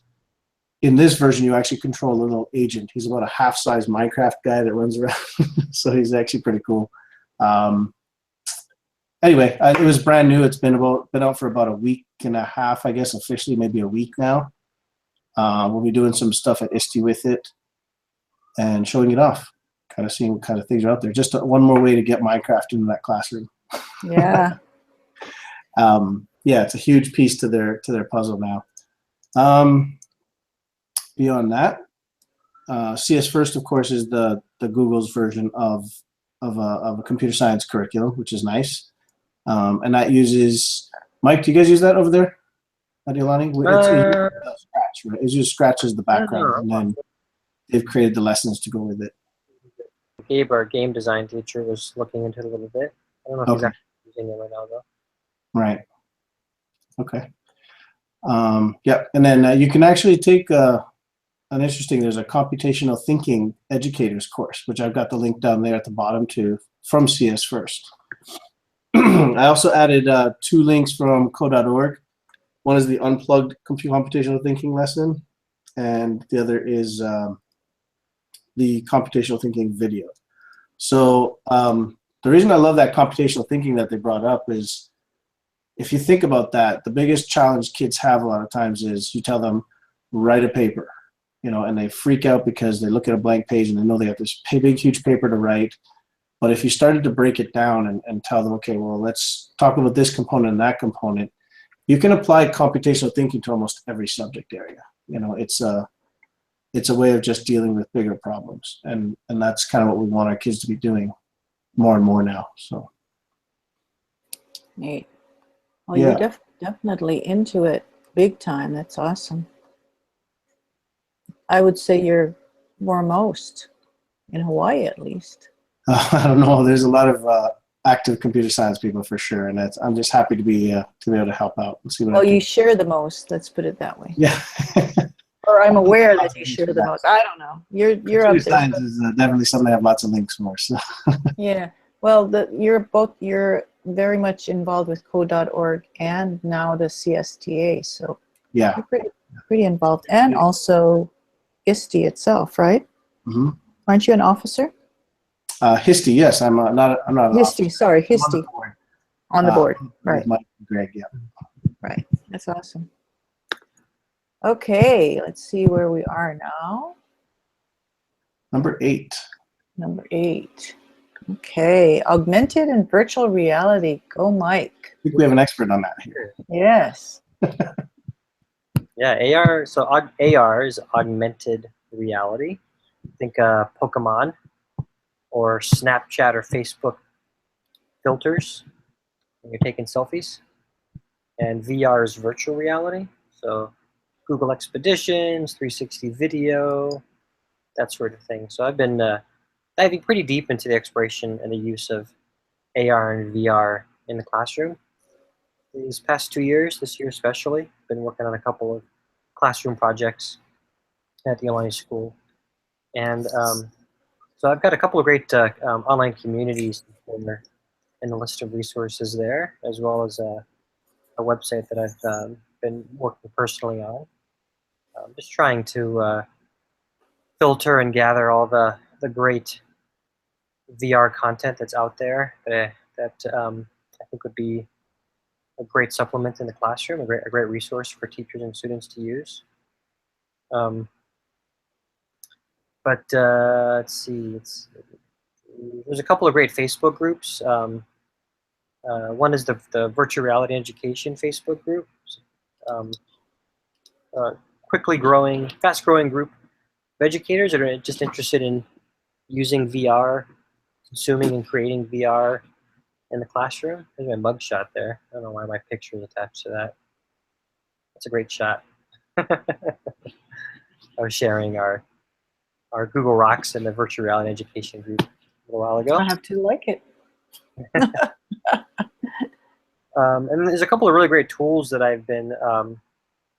In this version, you actually control a little agent. He's about a half-size Minecraft guy that runs around, so he's actually pretty cool. Anyway, it was brand new. It's been out for about a week and a half, I guess, officially, maybe a week now. We'll be doing some stuff at ISTE with it and showing it off, kind of seeing what kind of things are out there. Just one more way to get Minecraft into that classroom. Yeah. Yeah, it's a huge piece to their puzzle now. Beyond that, CS First, of course, is the Google's version of a computer science curriculum, which is nice. And that uses, Mike, do you guys use that over there at Ilani? It's Scratch, right? It uses Scratch as the background, and then they've created the lessons to go with it. Gabe, our game design teacher, was looking into it a little bit. I don't know if he's actually using it right now, though. Right. Okay. Yeah, and then you can actually take there's a computational thinking educators course, which I've got the link down there at the bottom to, from CS First. I also added 2 links from code.org. One is the unplugged computational thinking lesson, and the other is the computational thinking video. So the reason I love that computational thinking that they brought up is, if you think about that, the biggest challenge kids have a lot of times is you tell them, write a paper, and they freak out because they look at a blank page and they know they have this big, huge paper to write. But if you started to break it down and tell them, okay, well, let's talk about this component and that component, you can apply computational thinking to almost every subject area. It's a way of just dealing with bigger problems. And that's kind of what we want our kids to be doing more and more now. So. Neat. Well, you're definitely into it big time. That's awesome. I would say you're foremost in Hawaii, at least. I don't know. There's a lot of active computer science people for sure, and I'm just happy to be able to help out and see what. Well, you share the most. Let's put it that way. Yeah. Or I'm aware that you share the most. I don't know. You're up there. Computer science is definitely something I have lots of links for. So. Yeah. Well, you're very much involved with code.org and now the CSTA. So yeah, you're pretty involved, and also ISTE itself, right? Mm-hmm. Aren't you an officer? HISTE, yes. I'm not an HISTE, sorry, HISTE. On the board, right. Mike and Greg, yeah. Right, that's awesome. Okay, let's see where we are now. Number 8. Number 8. Okay, augmented and virtual reality. Go, Mike. I think we have an expert on that here. Yes. Yeah, AR. So AR is augmented reality. Think Pokemon or Snapchat or Facebook filters when you're taking selfies. and VR is virtual reality. So Google Expeditions, 360 video, that sort of thing. So I've been diving pretty deep into the exploration and the use of AR and VR in the classroom. These past 2 years, this year especially, been working on a couple of classroom projects at the online school. And so I've got a couple of great online communities in the list of resources there, as well as a website that I've been working personally on. Just trying to filter and gather all the great VR content that's out there that I think would be a great supplement in the classroom, a great resource for teachers and students to use. Um, but let's see, there's a couple of great Facebook groups. One is the Virtual Reality Education Facebook group. Um, Quickly growing, fast growing group of educators that are just interested in using VR, consuming and creating VR in the classroom. There's my mugshot there. I don't know why my picture is attached to that. That's a great shot. I was sharing our Google Rocks in the Virtual Reality Education group a little while ago. I have to like it. And there's a couple of really great tools that I've been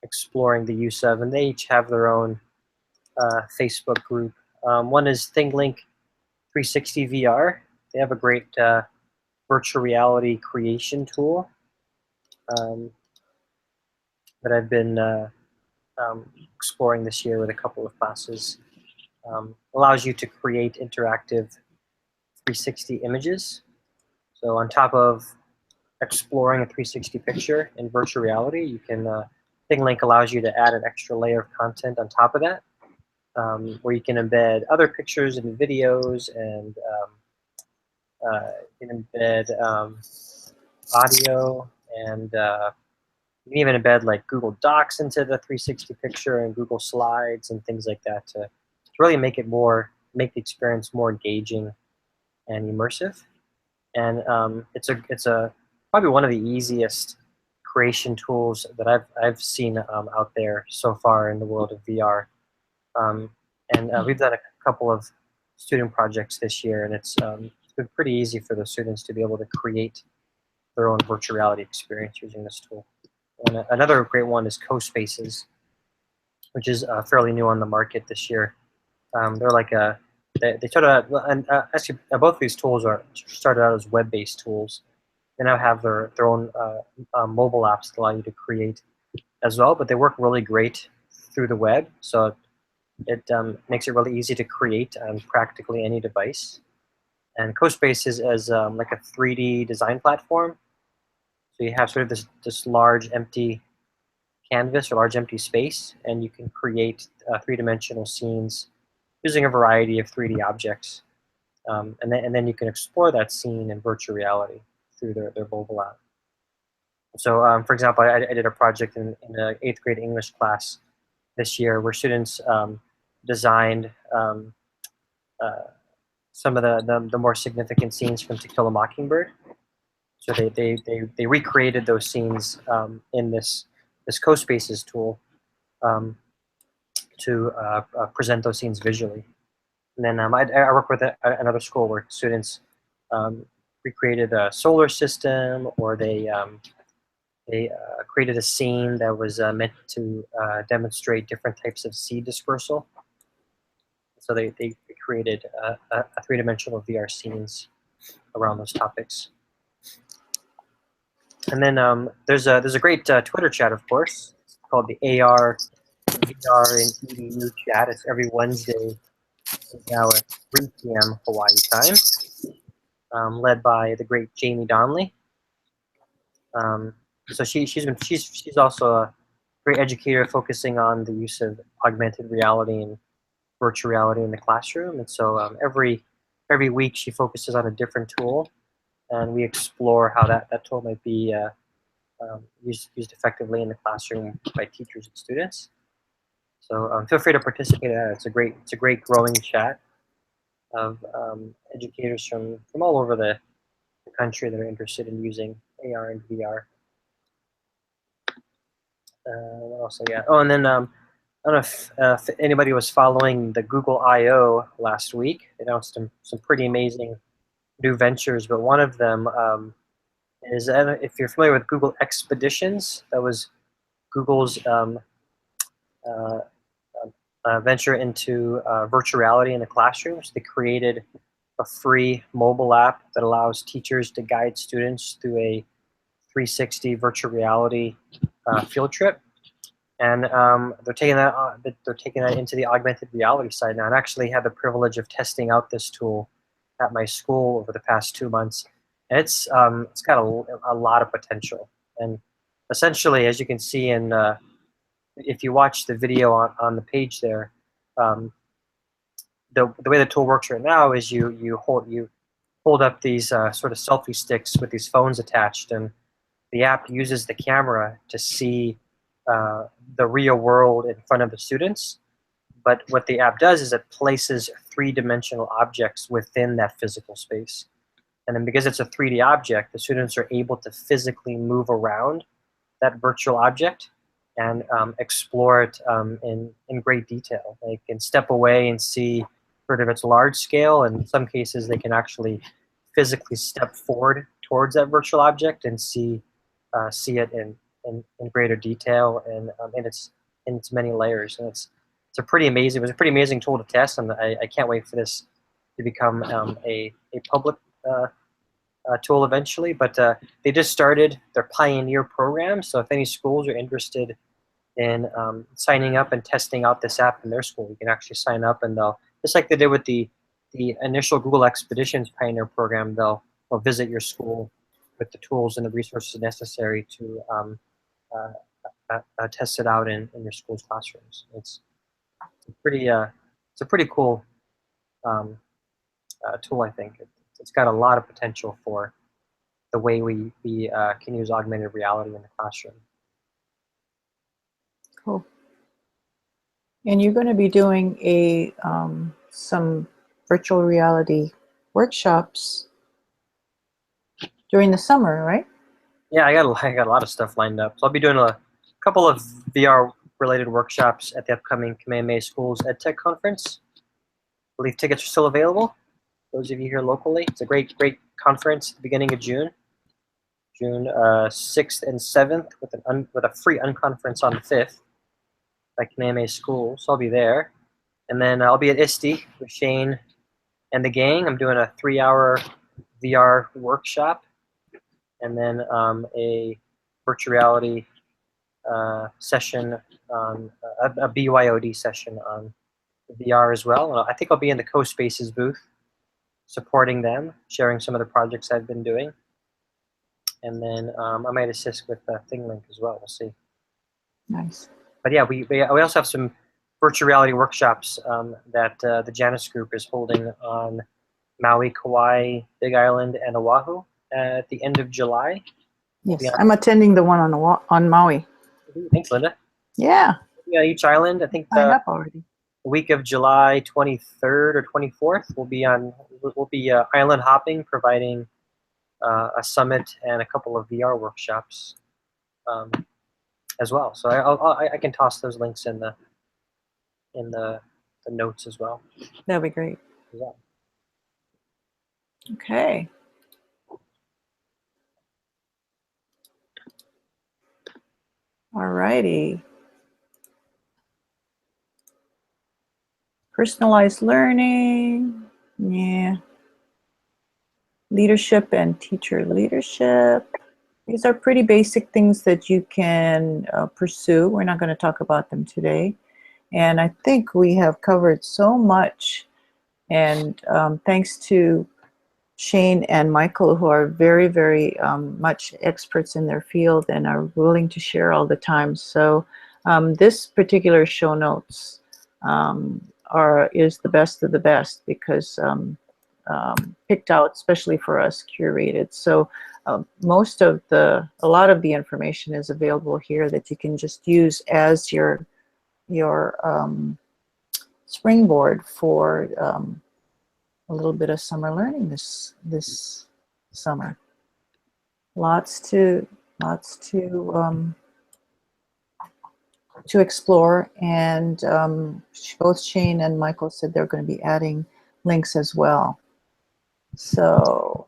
exploring the use of, and they each have their own Facebook group. One is ThingLink 360 VR. They have a great virtual reality creation tool that I've been exploring this year with a couple of classes. Allows you to create interactive 360 images. So on top of exploring a 360 picture in virtual reality, you can ThingLink allows you to add an extra layer of content on top of that, where you can embed other pictures and videos, and you can embed audio, and you can even embed like Google Docs into the 360 picture and Google Slides and things like that to really make the experience more engaging and immersive. And it's probably one of the easiest creation tools that I've seen out there so far in the world of VR. We've done a couple of student projects this year, and it's been pretty easy for the students to be able to create their own virtual reality experience using this tool. And another great one is CoSpaces, which is fairly new on the market this year. They're like they started out, and actually both of these tools started out as web-based tools. They now have their own mobile apps that allow you to create as well, but they work really great through the web. So it makes it really easy to create on practically any device. And CoSpaces is like a 3D design platform. So you have sort of this large empty canvas or large empty space, and you can create three-dimensional scenes using a variety of 3D objects. And then you can explore that scene in virtual reality through their mobile app. So for example, I did a project in an 8th grade English class this year where students designed some of the more significant scenes from To Kill a Mockingbird. So they recreated those scenes in this CoSpaces tool to present those scenes visually. And then I work with another school where students recreated a solar system, or they created a scene that was meant to demonstrate different types of seed dispersal. So they created a three-dimensional VR scenes around those topics. And then there's a great Twitter chat, of course. It's called the AR, VR, and EDU chat. It's every Wednesday now at 3 p.m. Hawaii time, led by the great Jamie Donnelly. So she's also a great educator focusing on the use of augmented reality and virtual reality in the classroom. And so every week she focuses on a different tool, and we explore how that tool might be used effectively in the classroom by teachers and students. So feel free to participate in that. It's a great growing chat of educators from all over the country that are interested in using AR and VR. What else I got? Oh, and then I don't know if anybody was following the Google I/O last week. They announced some pretty amazing new ventures, but one of them is, if you're familiar with Google Expeditions, that was Google's uh, venture into virtual reality in the classrooms. They created a free mobile app that allows teachers to guide students through a 360 virtual reality field trip, and they're taking that into the augmented reality side now. And actually had the privilege of testing out this tool at my school over the past 2 months, and it's got a lot of potential. And essentially, as you can see in if you watch the video on the page there, the way the tool works right now is you hold up these sort of selfie sticks with these phones attached, and the app uses the camera to see the real world in front of the students. But what the app does is it places three-dimensional objects within that physical space. And then because it's a 3D object, the students are able to physically move around that virtual object and explore it in great detail. They can step away and see sort of its large scale, and in some cases they can actually physically step forward towards that virtual object and see it in greater detail and in its many layers. And it's a pretty amazing. It was a pretty amazing tool to test, and I can't wait for this to become a public tool eventually. But they just started their Pioneer program, so if any schools are interested in signing up and testing out this app in their school, you can actually sign up, and they'll, just like they did with the initial Google Expeditions Pioneer program, they'll visit your school with the tools and the resources necessary to test it out in your school's classrooms. It's a pretty cool tool, I think. It's got a lot of potential for the way we can use augmented reality in the classroom. Cool. And you're going to be doing some virtual reality workshops during the summer, right? Yeah, I got a lot of stuff lined up. So I'll be doing a couple of VR related workshops at the upcoming Kamehameha Schools EdTech Conference. I believe tickets are still available. Those of you here locally, it's a great conference at the beginning of June 6th and 7th, with a free unconference on the 5th at Kamehameha School. So I'll be there, and then I'll be at ISTE with Shane and the gang. I'm doing a 3-hour VR workshop, and then a virtual reality session on a BYOD session on VR as well. And I think I'll be in the CoSpaces booth, supporting them, sharing some of the projects I've been doing. And then I might assist with ThingLink as well. We'll see. Nice. But yeah, we also have some virtual reality workshops that the Janus Group is holding on Maui, Kauai, Big Island, and Oahu at the end of July. Yes, I'm attending the one on Maui. Thanks, Linda. Yeah. Yeah, each island. I think Signed up already. the week of July 23rd or 24th, we'll be island hopping, providing a summit and a couple of VR workshops as well. So I can toss those links in the notes as well. That'd be great. Yeah. Okay. All righty. Personalized learning. Yeah. Leadership and teacher leadership. These are pretty basic things that you can pursue. We're not going to talk about them today. And I think we have covered so much. And thanks to Shane and Michael, who are very, very much experts in their field and are willing to share all the time. So this particular show notes is the best of the best, because picked out especially for us, curated. So a lot of the information is available here that you can just use as your springboard for a little bit of summer learning this summer. Lots to to explore, and both Shane and Michael said they're going to be adding links as well. So,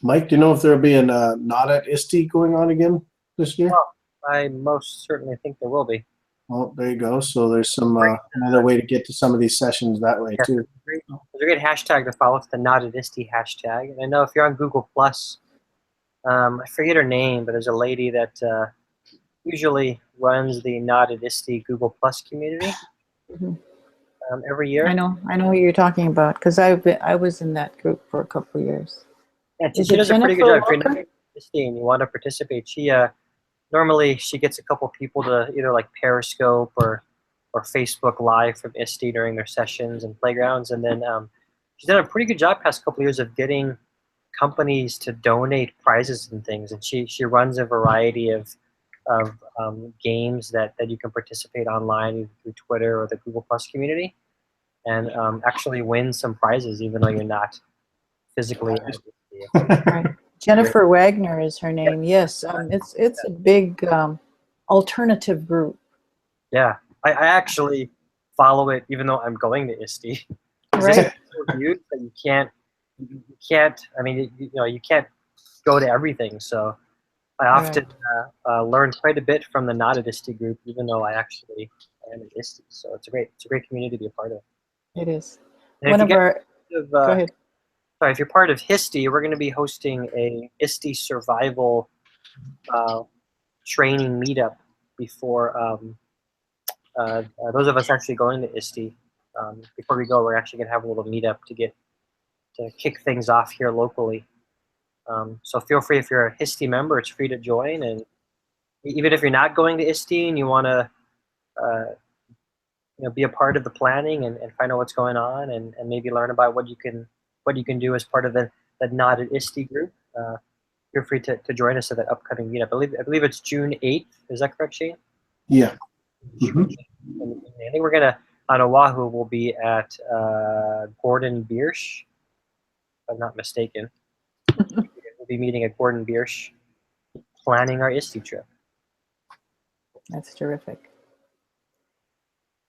Mike, do you know if there'll be an not at ISTE going on again this year? Well, I most certainly think there will be. Well, there you go. So there's some another way to get to some of these sessions that way too. There's a great hashtag to follow. It's the Not at ISTE hashtag. And I know if you're on Google Plus, I forget her name, but there's a lady that usually runs the Not at ISTE Google Plus community every year. I know who you're talking about, because I was in that group for a couple of years. Yeah, Is she it does a pretty good job. If Jennifer you're not at ISTE and you want to participate, normally she gets a couple people to either like Periscope or Facebook Live from ISTE during their sessions and playgrounds, and then she's done a pretty good job past couple of years of getting companies to donate prizes and things, and she runs a variety of games that you can participate online either through Twitter or the Google Plus community, and actually win some prizes even though you're not physically at ISTE. Right. Jennifer Wagner is her name. Yes, it's a big alternative group. Yeah, I actually follow it even though I'm going to ISTE. Right. It's so huge that you can't. I mean, you can't go to everything. So I often learn quite a bit from the Not at ISTE group, even though I actually am at ISTE. So it's a great community to be a part of. It is. And One of our. Go ahead. Sorry, if you're part of HISTE, we're going to be hosting a ISTE survival training meetup before those of us actually going to ISTE. Before we go, we're actually going to have a little meetup to kick things off here locally. So feel free, if you're a HISTE member, it's free to join. And even if you're not going to ISTE and you want to be a part of the planning and find out what's going on and maybe learn about what you can do as part of the Not at ISTE group, feel free to join us at that upcoming meetup. I believe it's June 8th. Is that correct, Shane? Yeah. I think we're gonna on Oahu. We'll be at Gordon Biersch, if I'm not mistaken. We'll be meeting at Gordon Biersch, planning our ISTE trip. That's terrific.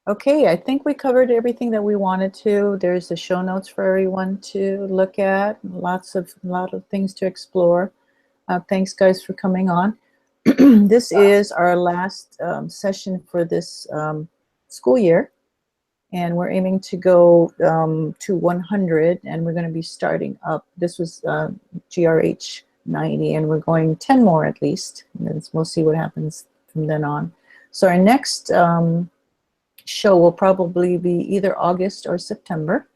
Okay, I think we covered everything that we wanted to. There's the show notes for everyone to look at. A lot of things to explore. Thanks, guys, for coming on. This is our last session for this school year, and we're aiming to go to 100, and we're going to be starting up. This was GRH 90, and we're going 10 more at least, and then we'll see what happens from then on. So our next show will probably be either August or September,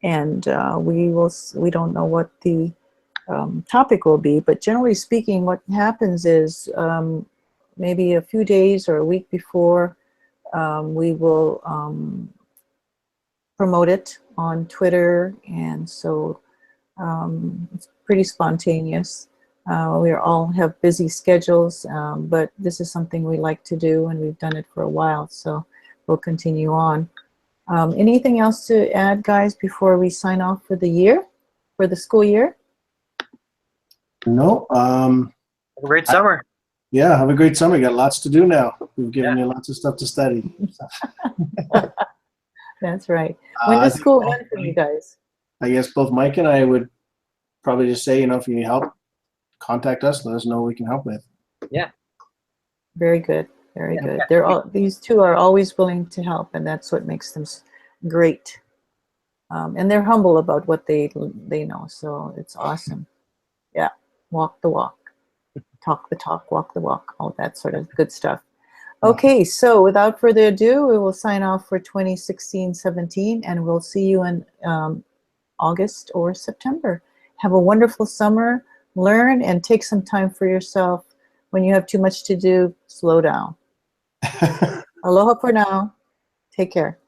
and we don't know what the topic will be, but generally speaking, what happens is maybe a few days or a week before, we will promote it on Twitter, and so it's pretty spontaneous. We all have busy schedules, but this is something we like to do, and we've done it for a while, so we'll continue on. Anything else to add, guys, before we sign off for the year, for the school year? No. Have a great summer. Yeah, have a great summer. You got lots to do now. We've given you lots of stuff to study. That's right. When does school end for you guys? I guess both Mike and I would probably just say, if you need help, contact us. Let us know what we can help with. Yeah. Very good. Very good. These two are always willing to help, and that's what makes them great. And they're humble about what they know, so it's awesome. Yeah, walk the walk, talk the talk, walk the walk, all that sort of good stuff. Okay, so without further ado, we will sign off for 2016-17, and we'll see you in August or September. Have a wonderful summer. Learn and take some time for yourself. When you have too much to do, slow down. Aloha for now. Take care.